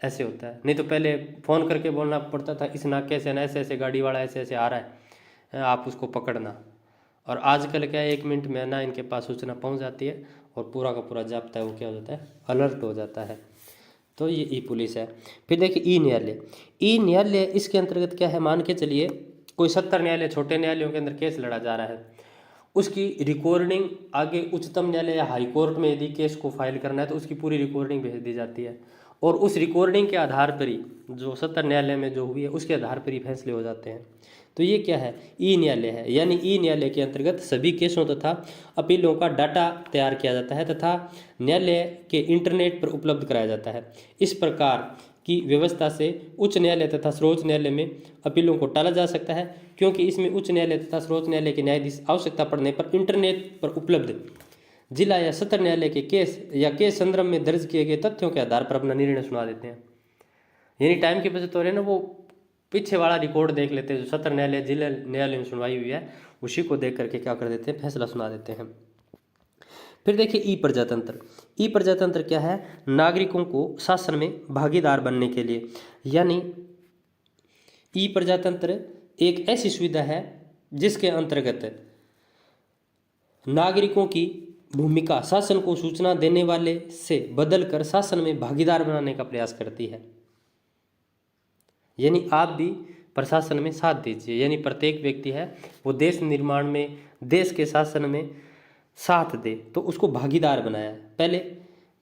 ऐसे होता है। नहीं तो पहले फ़ोन करके बोलना पड़ता था इस नाके से ना ऐसे ऐसे गाड़ी वाला ऐसे ऐसे आ रहा है, आप उसको पकड़ना। और आजकल क्या है, 1 मिनट में ना इनके पास सूचना पहुंच जाती है और पूरा का पूरा जाब्ता है वो क्या हो जाता है, अलर्ट हो जाता है। तो ये ई पुलिस है। फिर देखिए ई न्यायालय। ई न्यायालय इसके अंतर्गत क्या है, मान के चलिए कोई 70 न्यायालय, छोटे न्यायालयों के अंदर केस लड़ा जा रहा है, उसकी रिकॉर्डिंग आगे उच्चतम न्यायालय या हाई कोर्ट में यदि केस को फाइल करना है तो उसकी पूरी रिकॉर्डिंग भेज दी जाती है और उस रिकॉर्डिंग के आधार पर ही जो 70 न्यायालय में जो हुई है उसके आधार पर ही फैसले हो जाते हैं। तो ये क्या है, ई न्यायालय है। यानी ई न्यायालय के अंतर्गत सभी केसों तथा अपीलों का डाटा तैयार किया जाता है तथा न्यायालय के इंटरनेट पर उपलब्ध कराया जाता है। इस प्रकार की व्यवस्था से उच्च न्यायालय तथा सर्वोच्च न्यायालय में अपीलों को टाला जा सकता है, क्योंकि इसमें उच्च न्यायालय तथा सर्वोच्च न्यायालय के न्यायाधीश आवश्यकता पड़ने पर इंटरनेट पर उपलब्ध जिला या सत्र न्यायालय के केस या केस संदर्भ में दर्ज किए गए तथ्यों के आधार पर अपना निर्णय सुना देते हैं। यानी टाइम की बचत हो रही है ना, वो पीछे वाला रिकॉर्ड देख लेते हैं जो सत्र न्यायालय जिला न्यायालय में सुनवाई हुई है, उसी को देख करके क्या कर देते हैं, फैसला सुना देते हैं। फिर देखिए ई प्रजातंत्र। ई प्रजातंत्र क्या है, नागरिकों को शासन में भागीदार बनने के लिए। यानी ई प्रजातंत्र एक ऐसी सुविधा है जिसके अंतर्गत नागरिकों की भूमिका शासन को सूचना देने वाले से बदलकर शासन में भागीदार बनाने का प्रयास करती है। यानी आप भी प्रशासन में साथ दीजिए। यानी प्रत्येक व्यक्ति है वो देश निर्माण में, देश के शासन में साथ दे, तो उसको भागीदार बनाया है। पहले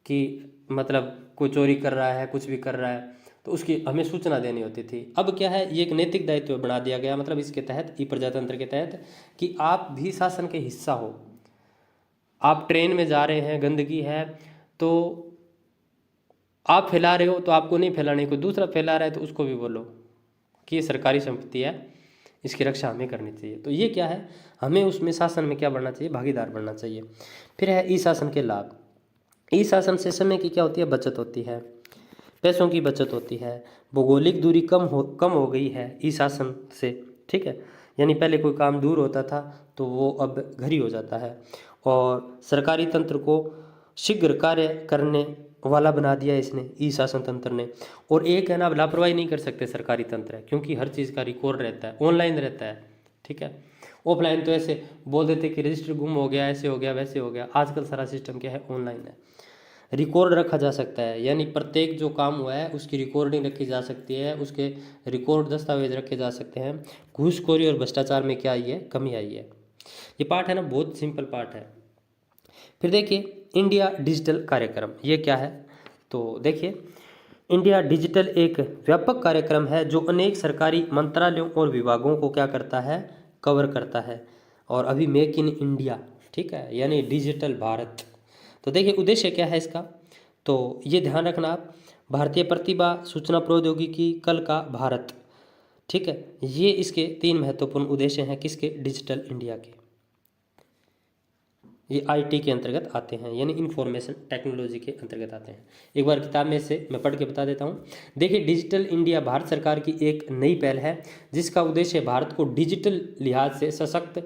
कि मतलब कोई चोरी कर रहा है, कुछ भी कर रहा है तो उसकी हमें सूचना देनी होती थी। अब क्या है, ये एक नैतिक दायित्व बना दिया गया, मतलब इसके तहत ई प्रजातंत्र के तहत कि आप भी शासन के हिस्सा हो। आप ट्रेन में जा रहे हैं, गंदगी है तो आप फैला रहे हो तो आपको नहीं फैलानी, कोई दूसरा फैला रहा है तो उसको भी बोलो कि ये सरकारी संपत्ति है, इसकी रक्षा हमें करनी चाहिए। तो ये क्या है, हमें उसमें शासन में क्या बढ़ना चाहिए, भागीदार बढ़ना चाहिए। फिर है ई शासन के लाभ। ई शासन से समय की क्या होती है, बचत होती है, पैसों की बचत होती है, भौगोलिक दूरी कम हो गई है ई शासन से। ठीक है, यानी पहले कोई काम दूर होता था तो वो अब घर ही हो जाता है। और सरकारी तंत्र को शीघ्र कार्य करने वाला बना दिया इसने, ई शासन तंत्र ने। और एक है ना, लापरवाही नहीं कर सकते सरकारी तंत्र है, क्योंकि हर चीज़ का रिकॉर्ड रहता है, ऑनलाइन रहता है। ठीक है, ऑफलाइन तो ऐसे बोल देते कि रजिस्टर गुम हो गया, ऐसे हो गया, वैसे हो गया। आजकल सारा सिस्टम क्या है, ऑनलाइन है, रिकॉर्ड रखा जा सकता है। यानी प्रत्येक जो काम हुआ है उसकी रिकॉर्डिंग रखी जा सकती है, उसके रिकॉर्ड दस्तावेज रखे जा सकते हैं। घूसखोरी और भ्रष्टाचार में क्या आई है, कमी आई है। ये पार्ट है ना, बहुत सिंपल पार्ट है। फिर देखिए इंडिया डिजिटल कार्यक्रम, ये क्या है, तो देखिए इंडिया डिजिटल एक व्यापक कार्यक्रम है जो अनेक सरकारी मंत्रालयों और विभागों को क्या करता है, कवर करता है। और अभी मेक इन इंडिया, ठीक है, यानी डिजिटल भारत। तो देखिए उद्देश्य क्या है इसका, तो ये ध्यान रखना आप, भारतीय प्रतिभा, सूचना प्रौद्योगिकी, कल का भारत, ठीक है, ये इसके 3 महत्वपूर्ण उद्देश्य हैं किसके, डिजिटल इंडिया के। ये आईटी के अंतर्गत आते हैं, यानी इंफॉर्मेशन टेक्नोलॉजी के अंतर्गत आते हैं। एक बार किताब में से मैं पढ़ के बता देता हूँ। देखिए डिजिटल इंडिया भारत सरकार की एक नई पहल है जिसका उद्देश्य भारत को डिजिटल लिहाज से सशक्त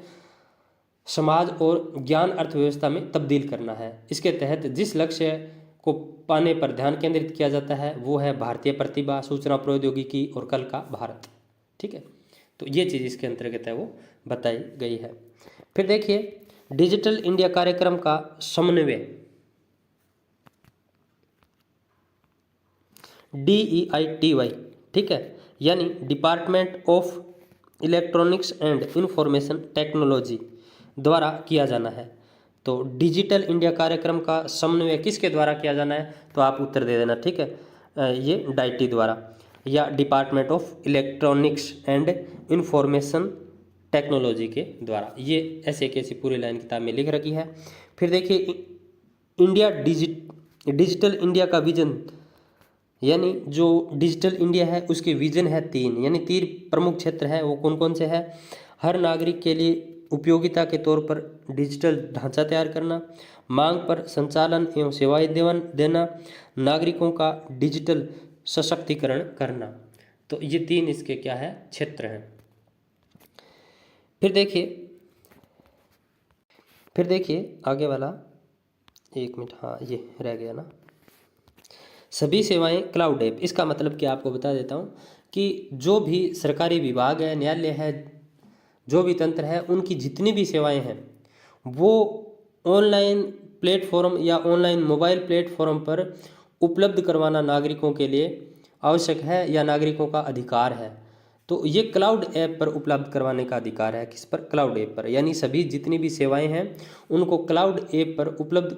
समाज और ज्ञान अर्थव्यवस्था में तब्दील करना है। इसके तहत जिस लक्ष्य को पाने पर ध्यान केंद्रित किया जाता है वो है भारतीय प्रतिभा, सूचना प्रौद्योगिकी और कल का भारत, ठीक है। तो ये चीज़ इसके अंतर्गत है वो बताई गई है। फिर देखिए डिजिटल इंडिया कार्यक्रम का समन्वय DEITY, ठीक है, यानी department of electronics and information technology द्वारा किया जाना है। तो डिजिटल इंडिया कार्यक्रम का समन्वय किसके द्वारा किया जाना है, तो आप उत्तर दे देना, ठीक है, ये डाइटी द्वारा या department of electronics and information technology के द्वारा। ये ऐसे कैसी पूरी लाइन किताब में लिख रखी है। फिर देखिए इंडिया डिजिटल इंडिया का विजन, यानी जो डिजिटल इंडिया है उसके विजन है 3, यानी 3 प्रमुख क्षेत्र है। वो कौन कौन से हैं, हर नागरिक के लिए उपयोगिता के तौर पर डिजिटल ढांचा तैयार करना, मांग पर संचालन एवं सेवाएं देना, नागरिकों का डिजिटल सशक्तिकरण करना। तो ये 3 इसके क्या है, क्षेत्र हैं। फिर देखिए आगे वाला, 1 मिनट, हाँ ये रह गया ना, सभी सेवाएं क्लाउड ऐप। इसका मतलब क्या आपको बता देता हूँ कि जो भी सरकारी विभाग है, न्यायालय है, जो भी तंत्र है, उनकी जितनी भी सेवाएं हैं वो ऑनलाइन प्लेटफॉर्म या ऑनलाइन मोबाइल प्लेटफॉर्म पर उपलब्ध करवाना नागरिकों के लिए आवश्यक है या नागरिकों का अधिकार है। तो ये क्लाउड ऐप पर उपलब्ध करवाने का अधिकार है, किस पर, क्लाउड ऐप पर, यानी सभी जितनी भी सेवाएं हैं उनको क्लाउड ऐप पर उपलब्ध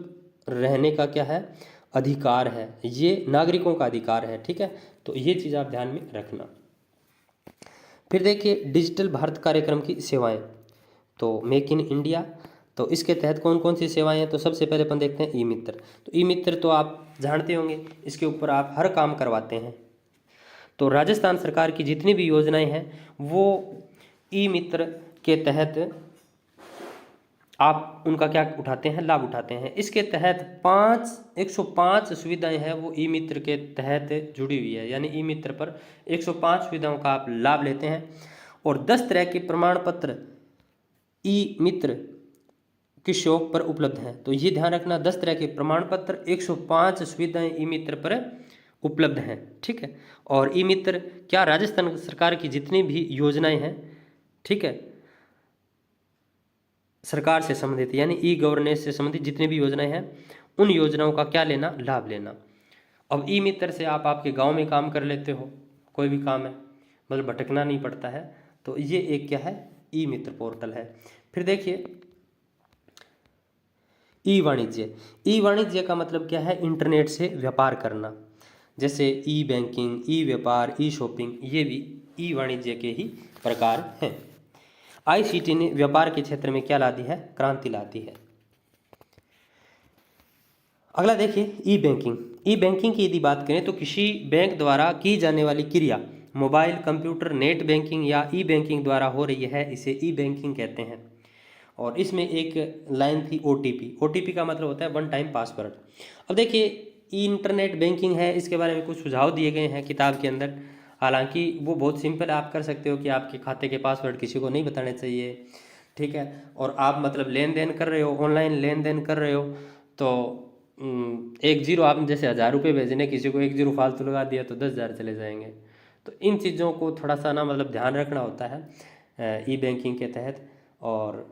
रहने का क्या है, अधिकार है, ये नागरिकों का अधिकार है, ठीक है। तो ये चीज़ आप ध्यान में रखना। फिर देखिए डिजिटल भारत कार्यक्रम की सेवाएं, तो मेक इन इंडिया, तो इसके तहत कौन कौन सी सेवाएं हैं, तो सबसे पहले अपन देखते हैं ई मित्र। तो ई मित्र तो आप जानते होंगे, इसके ऊपर आप हर काम करवाते हैं। तो राजस्थान सरकार की जितनी भी योजनाएं हैं वो ई मित्र के तहत आप उनका क्या उठाते हैं, लाभ उठाते हैं। इसके तहत 105 सुविधाएं हैं वो ई मित्र के तहत जुड़ी हुई है, यानी ई मित्र पर 105 सुविधाओं का आप लाभ लेते हैं। और 10 तरह के प्रमाण पत्र ई मित्र की शॉप पर उपलब्ध हैं। तो ये ध्यान रखना, 10 तरह के प्रमाण पत्र, 105 सुविधाएं ई मित्र पर उपलब्ध हैं, ठीक है। और ई मित्र क्या, राजस्थान सरकार की जितनी भी योजनाएं हैं, ठीक है, सरकार से संबंधित, यानी ई गवर्नेंस से संबंधित जितनी भी योजनाएं हैं उन योजनाओं का क्या लेना, लाभ लेना। अब ई मित्र से आप आपके गांव में काम कर लेते हो, कोई भी काम है, मतलब भटकना नहीं पड़ता है। तो ये एक क्या है, ई मित्र पोर्टल है। फिर देखिए ई वाणिज्य। ई वाणिज्य का मतलब क्या है, इंटरनेट से व्यापार करना, जैसे ई बैंकिंग, ई व्यापार, ई शॉपिंग, ये भी ई वाणिज्य के ही प्रकार हैं। आईसीटी ने व्यापार के क्षेत्र में क्या ला दी है, क्रांति ला दी है। अगला देखिए ई बैंकिंग। ई बैंकिंग की यदि बात करें तो किसी बैंक द्वारा की जाने वाली क्रिया मोबाइल, कंप्यूटर, नेट बैंकिंग या ई बैंकिंग द्वारा हो रही है, इसे ई बैंकिंग कहते हैं। और इसमें एक लाइन थी ओटीपी। ओटीपी का मतलब होता है वन टाइम पासवर्ड। अब देखिए इंटरनेट बैंकिंग है, इसके बारे में कुछ सुझाव दिए गए हैं किताब के अंदर। हालांकि वो बहुत सिंपल है, आप कर सकते हो कि आपके खाते के पासवर्ड किसी को नहीं बताने चाहिए, ठीक है। और आप मतलब लेन देन कर रहे हो, ऑनलाइन लेन देन कर रहे हो, तो 1 0 आप जैसे 1000 रुपये भेजने, किसी को 1 0 फालतू लगा दिया तो 10,000 चले जाएंगे। तो इन चीज़ों को थोड़ा सा ना मतलब ध्यान रखना होता है ई बैंकिंग के तहत। और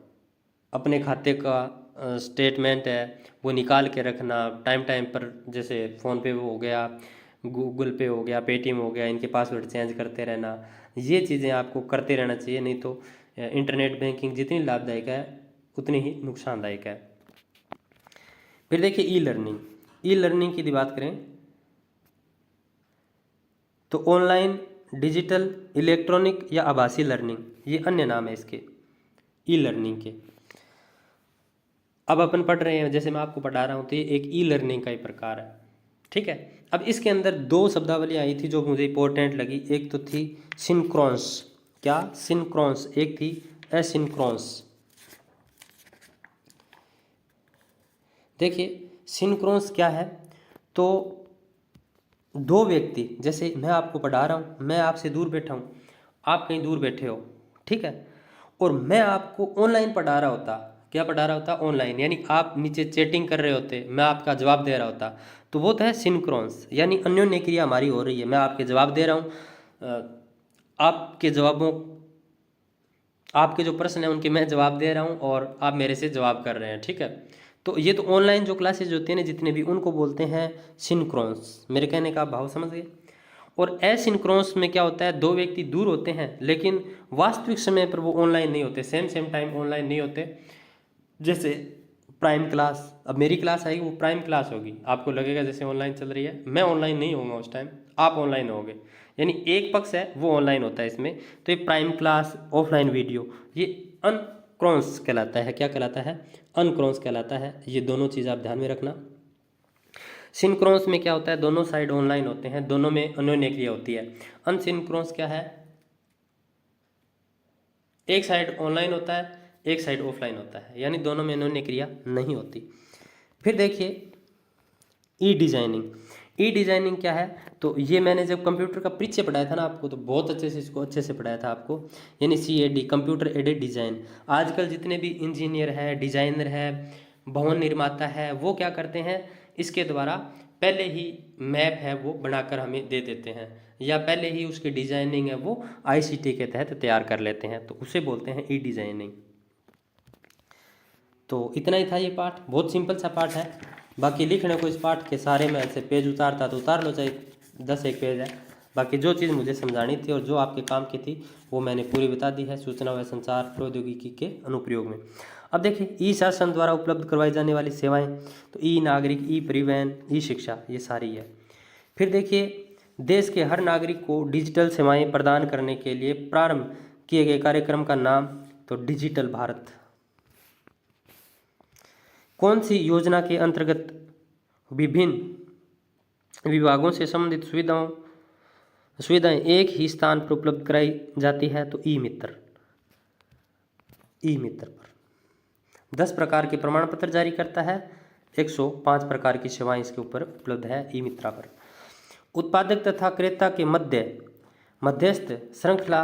अपने खाते का स्टेटमेंट है वो निकाल के रखना टाइम टाइम पर, जैसे फ़ोनपे हो गया, गूगल पे हो गया, पेटीएम हो गया, इनके पासवर्ड चेंज करते रहना। ये चीज़ें आपको करते रहना चाहिए, नहीं तो इंटरनेट बैंकिंग जितनी लाभदायक है उतनी ही नुकसानदायक है। फिर देखिए ई लर्निंग। ई लर्निंग की यदि बात करें तो ऑनलाइन, डिजिटल, इलेक्ट्रॉनिक या आभासी लर्निंग, ये अन्य नाम है इसके, ई लर्निंग के। अब अपन पढ़ रहे हैं, जैसे मैं आपको पढ़ा रहा हूँ, तो ये एक ई लर्निंग का ही प्रकार है, ठीक है। अब इसके अंदर दो शब्दावली आई थी जो मुझे इंपॉर्टेंट लगी। एक तो थी सिंक्रोन्स, क्या सिंक्रोन्स, एक थी एसिंक्रोन्स। देखिए सिंक्रोन्स क्या है, तो दो व्यक्ति, जैसे मैं आपको पढ़ा रहा हूँ, मैं आपसे दूर बैठा हूँ, आप कहीं दूर बैठे हो, ठीक है, और मैं आपको ऑनलाइन पढ़ा रहा होता, क्या पढ़ा रहा होता, ऑनलाइन, यानी आप नीचे चैटिंग कर रहे होते, मैं आपका जवाब दे रहा होता, तो वो तो है सिंक्रोन्स, यानी अन्योन्य क्रिया हमारी हो रही है। मैं आपके जवाब दे रहा हूँ, आपके जवाबों, आपके जो प्रश्न है उनके मैं जवाब दे रहा हूँ और आप मेरे से जवाब कर रहे हैं, ठीक है। तो ये तो ऑनलाइन जो क्लासेज होती है ना जितने भी, उनको बोलते हैं सिंक्रोन्स। मेरे कहने का भाव समझ गए। और एसिंक्रोन्स में क्या होता है, दो व्यक्ति दूर होते हैं लेकिन वास्तविक समय पर वो ऑनलाइन नहीं होते, सेम टाइम ऑनलाइन नहीं होते। जैसे प्राइम क्लास, अब मेरी क्लास आएगी वो प्राइम क्लास होगी, आपको लगेगा जैसे ऑनलाइन चल रही है, मैं ऑनलाइन नहीं होऊंगा उस टाइम, आप ऑनलाइन होगे, यानी एक पक्ष है वो ऑनलाइन होता है इसमें। तो ये प्राइम क्लास, ऑफलाइन वीडियो, ये अनक्रॉन्स कहलाता है। क्या कहलाता है, अनक्रॉन्स कहलाता है। ये दोनों चीज़ आप ध्यान में रखना। सिंक्रोन्स में क्या होता है, दोनों साइड ऑनलाइन होते हैं, दोनों में अन्योन्य क्रिया होती है। अनसिंक्रोन्स क्या है, एक साइड ऑनलाइन होता है, एक साइड ऑफलाइन होता है, यानी दोनों में अन्योन्य क्रिया नहीं होती। फिर देखिए ई डिजाइनिंग। ई डिजाइनिंग क्या है, तो ये मैंने जब कंप्यूटर का परिचय पढ़ाया था ना आपको, तो बहुत अच्छे से इसको अच्छे से पढ़ाया था आपको, यानी CAD, कंप्यूटर एडेड डिज़ाइन। आजकल जितने भी इंजीनियर है, डिजाइनर है, भवन निर्माता है, वो क्या करते हैं, इसके द्वारा पहले ही मैप है वो बनाकर हमें दे देते हैं, या पहले ही उसकी डिजाइनिंग है वो ICT के तहत तैयार कर लेते हैं, तो उसे बोलते हैं ई डिजाइनिंग। तो इतना ही था ये पाठ, बहुत सिंपल सा पाठ है। बाकी लिखने को इस पाठ के सारे में ऐसे पेज उतारता तो उतार लो, चाहे 10 एक पेज है। बाकी जो चीज़ मुझे समझानी थी और जो आपके काम की थी वो मैंने पूरी बता दी है सूचना व संचार प्रौद्योगिकी के अनुप्रयोग में। अब देखिए ई शासन द्वारा उपलब्ध करवाई जाने वाली सेवाएं, तो ई नागरिक, ई परिवहन, ई शिक्षा, ये सारी है। फिर देखिए देश के हर नागरिक को डिजिटल सेवाएं प्रदान करने के लिए प्रारंभ किए गए कार्यक्रम का नाम, तो डिजिटल भारत। कौन सी योजना के अंतर्गत विभिन्न विभागों से संबंधित सुविधाएं एक ही स्थान पर उपलब्ध कराई जाती है, तो ई मित्र। ई मित्र पर 10 प्रकार के प्रमाण पत्र जारी करता है, 105 प्रकार की सेवाएं इसके ऊपर उपलब्ध है ई मित्रा पर। उत्पादक तथा क्रेता के मध्यस्थ श्रृंखला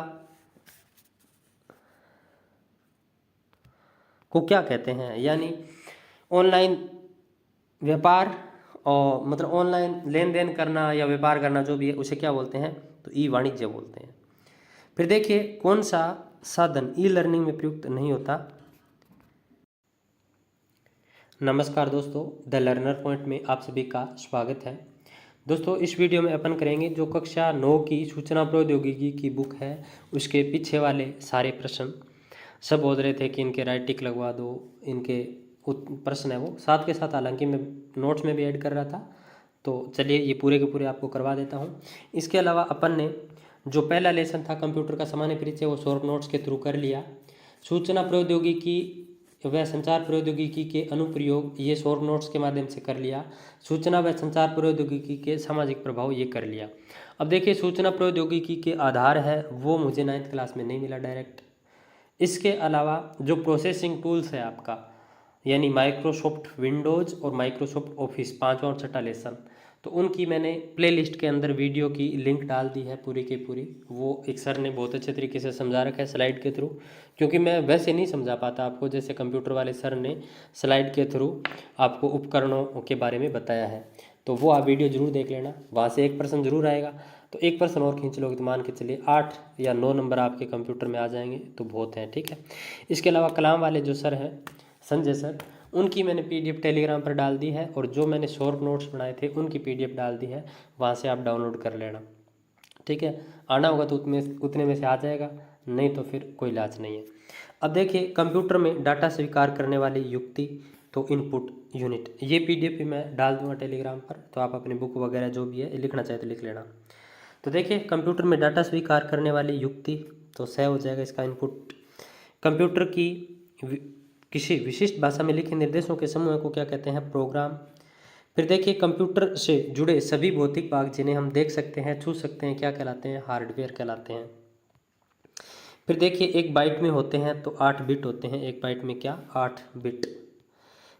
को क्या कहते हैं, यानी ऑनलाइन व्यापार और मतलब ऑनलाइन लेन देन करना या व्यापार करना जो भी है उसे क्या बोलते हैं, तो ई वाणिज्य बोलते हैं। फिर देखिए कौन सा साधन ई लर्निंग में प्रयुक्त नहीं होता। नमस्कार दोस्तों, द लर्नर पॉइंट में आप सभी का स्वागत है। दोस्तों इस वीडियो में अपन करेंगे जो कक्षा 9 की सूचना प्रौद्योगिकी की बुक है उसके पीछे वाले सारे प्रश्न। सब बोल रहे थे कि इनके राइट टिक लगवा दो, इनके प्रश्न है वो साथ के साथ, हालांकि मैं नोट्स में भी ऐड कर रहा था, तो चलिए ये पूरे के पूरे आपको करवा देता हूँ। इसके अलावा अपन ने जो पहला लेसन था कंप्यूटर का सामान्य परिचय, वो शॉर्ट नोट्स के थ्रू कर लिया। सूचना प्रौद्योगिकी व संचार प्रौद्योगिकी के अनुप्रयोग, ये शॉर्ट नोट्स के माध्यम से कर लिया। सूचना व संचार प्रौद्योगिकी के सामाजिक प्रभाव, ये कर लिया। अब देखिए सूचना प्रौद्योगिकी के आधार है वो मुझे 9th क्लास में नहीं मिला डायरेक्ट। इसके अलावा जो प्रोसेसिंग टूल्स है आपका, यानी माइक्रोसॉफ्ट विंडोज़ और माइक्रोसॉफ्ट ऑफिस, 5वां और 6ठा लेसन, तो उनकी मैंने प्लेलिस्ट के अंदर वीडियो की लिंक डाल दी है पूरी की पूरी। वो एक सर ने बहुत अच्छे तरीके से समझा रखा है स्लाइड के थ्रू, क्योंकि मैं वैसे नहीं समझा पाता आपको जैसे कंप्यूटर वाले सर ने स्लाइड के थ्रू आपको उपकरणों के बारे में बताया है। तो वो आप वीडियो ज़रूर देख लेना, वहाँ से एक प्रश्न जरूर आएगा। तो एक प्रश्न और खींच लोगे तो मान के चलिए 8 या 9 नंबर आपके कंप्यूटर में आ जाएंगे, तो बहुत हैं, ठीक है। इसके अलावा कलाम वाले जो सर हैं, संजय सर, उनकी मैंने PDF टेलीग्राम पर डाल दी है, और जो मैंने शॉर्ट नोट्स बनाए थे उनकी PDF डाल दी है, वहाँ से आप डाउनलोड कर लेना, ठीक है। आना होगा तो उतने में से आ जाएगा, नहीं तो फिर कोई इलाज नहीं है। अब देखिए कंप्यूटर में डाटा स्वीकार करने वाली युक्ति, तो इनपुट यूनिट, ये PDF भी मैं डाल दूंगा टेलीग्राम पर, तो आप अपनी बुक वगैरह जो भी है लिखना चाहे तो लिख लेना। तो देखिए कंप्यूटर में डाटा स्वीकार करने वाली युक्ति, तो सह हो जाएगा इसका इनपुट। कंप्यूटर की किसी विशिष्ट भाषा में लिखे निर्देशों के समूह को क्या कहते हैं? प्रोग्राम। फिर देखिए कंप्यूटर से जुड़े सभी भौतिक भाग जिन्हें हम देख सकते हैं, छू सकते हैं, क्या कहलाते हैं? हार्डवेयर कहलाते हैं। फिर देखिए एक बाइट में होते हैं तो 8 बिट होते हैं, एक बाइट में क्या? 8 बिट।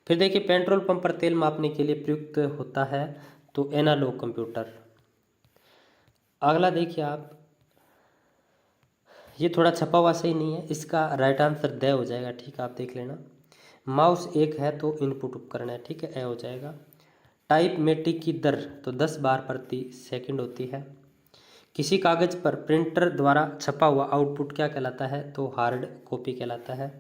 फिर देखिए पेट्रोल पंप पर तेल मापने के लिए प्रयुक्त होता है तो एनालॉग कंप्यूटर। अगला देखिए आप, ये थोड़ा छपा हुआ सही नहीं है, इसका राइट आंसर द हो जाएगा, ठीक है, आप देख लेना। माउस एक है तो इनपुट उपकरण है, ठीक है, ए हो जाएगा। टाइप में टिक की दर तो 10 बार प्रति सेकंड होती है। किसी कागज पर प्रिंटर द्वारा छपा हुआ आउटपुट क्या कहलाता है? तो हार्ड कॉपी कहलाता है।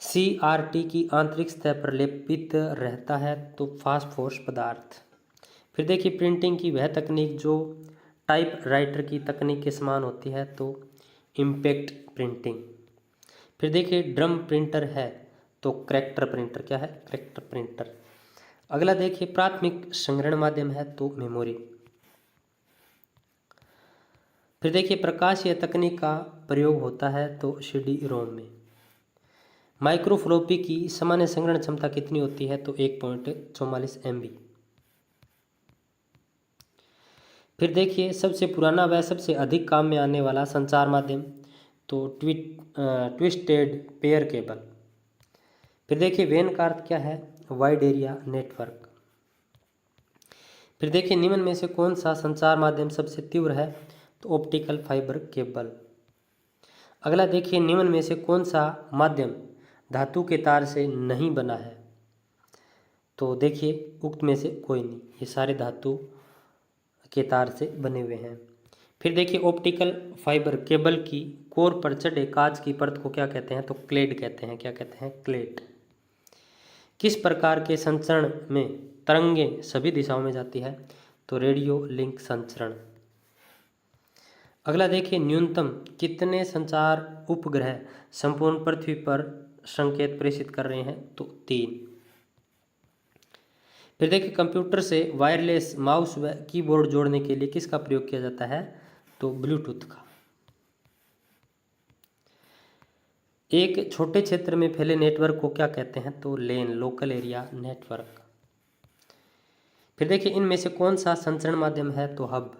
CRT की आंतरिक सतह पर लेपित रहता है तो फास्फोरस पदार्थ। फिर देखिए प्रिंटिंग की वह तकनीक जो टाइप राइटर की तकनीक के समान होती है तो इम्पैक्ट प्रिंटिंग। फिर देखिए ड्रम प्रिंटर है तो करैक्टर प्रिंटर, क्या है? Character printer. अगला देखिए प्राथमिक संग्रहण माध्यम है तो मेमोरी। फिर देखिए प्रकाशीय तकनीक का प्रयोग होता है तो CD-ROM में। माइक्रोफ्लोपी की सामान्य संग्रहण क्षमता कितनी होती है? तो 1.44 MB। फिर देखिए सबसे पुराना व सबसे अधिक काम में आने वाला संचार माध्यम तो ट्विस्टेड पेयर केबल। फिर देखिए वैन का अर्थ क्या है? Wide area network. फिर देखिए निम्न में से कौन सा संचार माध्यम सबसे तीव्र है? तो ऑप्टिकल फाइबर केबल। अगला देखिए निम्न में से कौन सा माध्यम धातु के तार से नहीं बना है? तो देखिए उक्त में से कोई नहीं, ये सारे धातु के तार से बने हुए हैं। फिर देखिए ऑप्टिकल फाइबर केबल की कोर पर चढ़े कांच की परत को क्या कहते हैं? तो क्लेड कहते हैं, क्या कहते हैं? क्लेड। किस प्रकार के संचरण में तरंगें सभी दिशाओं में जाती है? तो रेडियो लिंक संचरण। अगला देखिए न्यूनतम कितने संचार उपग्रह संपूर्ण पृथ्वी पर संकेत प्रेषित कर रहे हैं? तो 3। फिर देखिए कंप्यूटर से वायरलेस माउस व कीबोर्ड जोड़ने के लिए किसका प्रयोग किया जाता है? तो ब्लूटूथ का। एक छोटे क्षेत्र में फैले नेटवर्क को क्या कहते हैं? तो लेन, लोकल एरिया नेटवर्क। फिर देखिए इनमें से कौन सा संचरण माध्यम है? तो हब।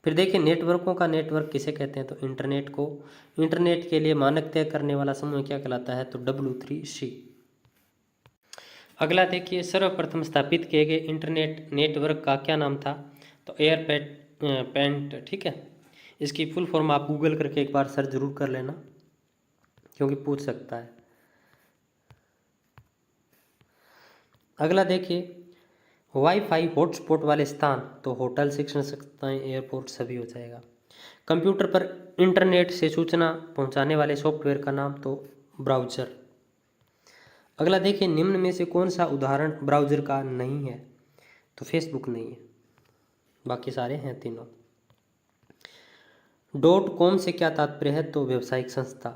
फिर देखिए नेटवर्कों का नेटवर्क किसे कहते हैं? तो इंटरनेट को। इंटरनेट के लिए मानक तय करने वाला समूह क्या कहलाता है? तो W3C। अगला देखिए सर्वप्रथम स्थापित किए गए इंटरनेट नेटवर्क का क्या नाम था? तो एयरपेंट, ठीक है। इसकी फुल फॉर्म आप गूगल करके एक बार सर्च जरूर कर लेना, क्योंकि पूछ सकता है। अगला देखिए वाईफाई हॉटस्पॉट वाले स्थान तो होटल, शिक्षण संस्थाएं, एयरपोर्ट सभी हो जाएगा। कंप्यूटर पर इंटरनेट से सूचना पहुंचाने वाले सॉफ्टवेयर का नाम तो ब्राउज़र। अगला देखिए निम्न में से कौन सा उदाहरण ब्राउज़र का नहीं है? तो फेसबुक नहीं है, बाकी सारे हैं तीनों। .com से क्या तात्पर्य है? तो व्यावसायिक संस्था।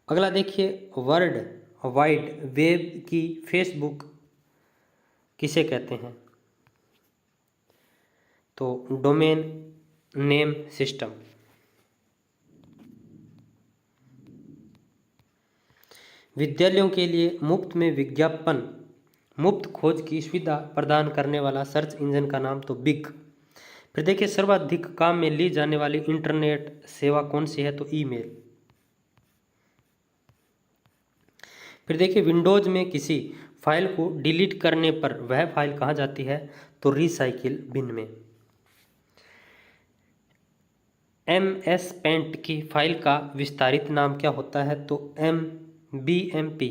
अगला देखिए वर्ल्ड वाइड वेब की फेसबुक किसे कहते हैं? तो डोमेन नेम सिस्टम। विद्यालयों के लिए मुफ्त में विज्ञापन, मुफ्त खोज की सुविधा प्रदान करने वाला सर्च इंजन का नाम तो बिग। फिर देखिए सर्वाधिक काम में ली जाने वाली इंटरनेट सेवा कौन सी है? तो ईमेल। फिर देखिए विंडोज में किसी फाइल को डिलीट करने पर वह फाइल कहाँ जाती है? तो रिसाइकिल बिन में। MS पेंट की फाइल का विस्तारित नाम क्या होता है? तो MBMP।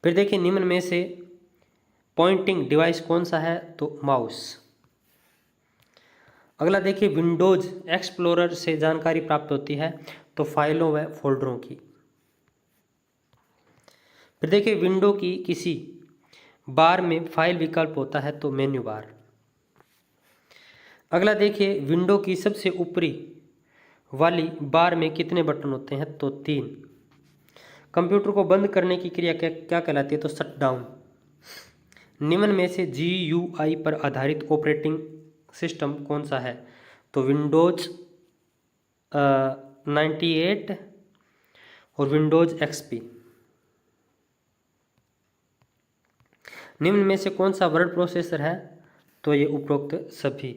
फिर देखिए निम्न में से पॉइंटिंग डिवाइस कौन सा है? तो माउस। अगला देखिए विंडोज एक्सप्लोरर से जानकारी प्राप्त होती है तो फाइलों व फोल्डरों की। फिर देखिए विंडो की किसी बार में फाइल विकल्प होता है तो मेन्यू बार। अगला देखिए विंडो की सबसे ऊपरी वाली बार में कितने बटन होते हैं? तो 3। कंप्यूटर को बंद करने की क्रिया क्या कहलाती है? तो शट डाउन। निम्न में से GUI पर आधारित ऑपरेटिंग सिस्टम कौन सा है? तो विंडोज 98 और विंडोज XP। निम्न में से कौन सा वर्ड प्रोसेसर है? तो ये उपरोक्त सभी।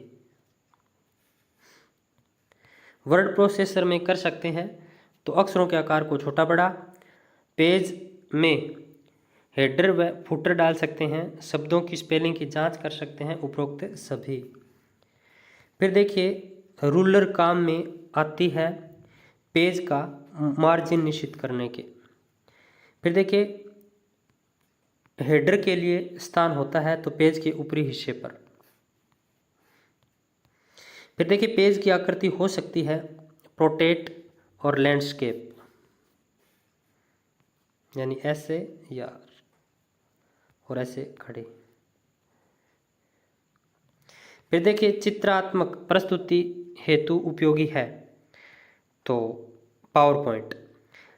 वर्ड प्रोसेसर में कर सकते हैं तो अक्षरों के आकार को छोटा बड़ा, पेज में हेडर व फुटर डाल सकते हैं, शब्दों की स्पेलिंग की जांच कर सकते हैं, उपरोक्त सभी। फिर देखिए रूलर काम में आती है पेज का मार्जिन निश्चित करने के। फिर देखिए हेडर के लिए स्थान होता है तो पेज के ऊपरी हिस्से पर। फिर देखिए पेज की आकृति हो सकती है पोर्ट्रेट और लैंडस्केप, यानी ऐसे या और ऐसे खड़े। फिर देखिए चित्रात्मक प्रस्तुति हेतु उपयोगी है तो पावर पॉइंट।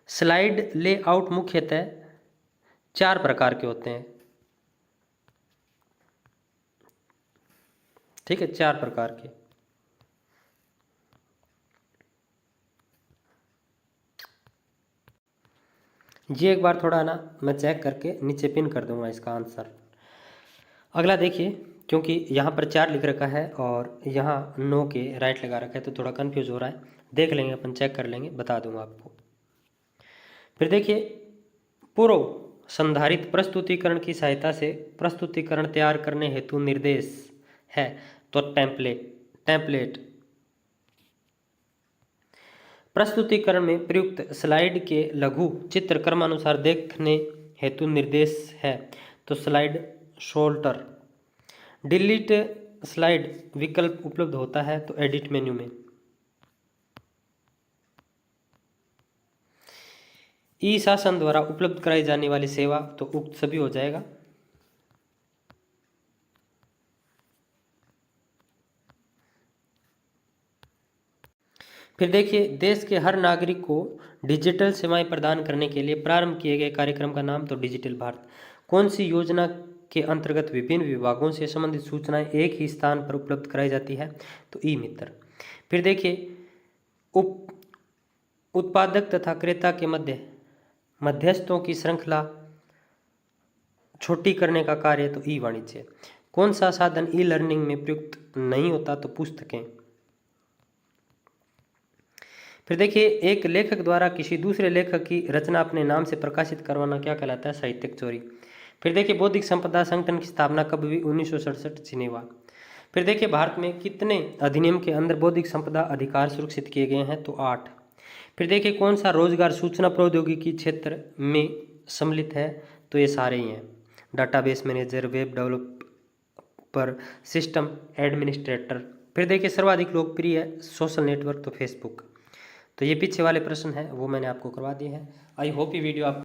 स्लाइड लेआउट मुख्यतः 4 प्रकार के होते हैं, ठीक है, 4 प्रकार के। ये एक बार थोड़ा ना मैं चेक करके नीचे पिन कर दूंगा इसका आंसर। अगला देखिए, क्योंकि यहाँ पर 4 लिख रखा है और यहाँ 9 के राइट लगा रखा है तो थोड़ा कंफ्यूज हो रहा है, देख लेंगे अपन, चेक कर लेंगे, बता दूंगा आपको। फिर देखिए पूर्व संधारित प्रस्तुतिकरण की सहायता से प्रस्तुतिकरण तैयार करने हेतु निर्देश है तो टेम्पलेट। प्रस्तुतिकरण में प्रयुक्त स्लाइड के लघु चित्र क्रमानुसार देखने हेतु निर्देश है तो स्लाइड शोल्डर। डिलीट स्लाइड विकल्प उपलब्ध होता है तो एडिट मेन्यू में। ई शासन द्वारा उपलब्ध कराई जाने वाली सेवा तो उक्त सभी हो जाएगा। फिर देखिए देश के हर नागरिक को डिजिटल सेवाएं प्रदान करने के लिए प्रारंभ किए गए कार्यक्रम का नाम तो डिजिटल भारत। कौन सी योजना के अंतर्गत विभिन्न विभागों से संबंधित सूचनाएं एक ही स्थान पर उपलब्ध कराई जाती है तो ई मित्र। फिर देखिए उत्पादक तथा क्रेता के मध्यस्थों की श्रृंखला छोटी करने का कार्य तो ई वाणिज्य। कौन सा साधन ई लर्निंग में प्रयुक्त नहीं होता तो पुस्तकें। फिर देखिए एक लेखक द्वारा किसी दूसरे लेखक की रचना अपने नाम से प्रकाशित करवाना क्या कहलाता है? साहित्यिक चोरी। फिर देखिए बौद्धिक संपदा संगठन की स्थापना कब हुई? 1967 जिनेवा। फिर देखिए भारत में कितने अधिनियम के अंदर बौद्धिक संपदा अधिकार सुरक्षित किए गए हैं? तो 8। फिर देखिए कौन सा रोजगार सूचना प्रौद्योगिकी क्षेत्र में सम्मिलित है? तो ये सारे ही हैं, database manager, web developer, system administrator. फिर देखिए सर्वाधिक लोकप्रिय सोशल नेटवर्क तो फेसबुक। तो ये पीछे वाले प्रश्न हैं वो मैंने आपको करवा दिए हैं। आई होप ये वीडियो आप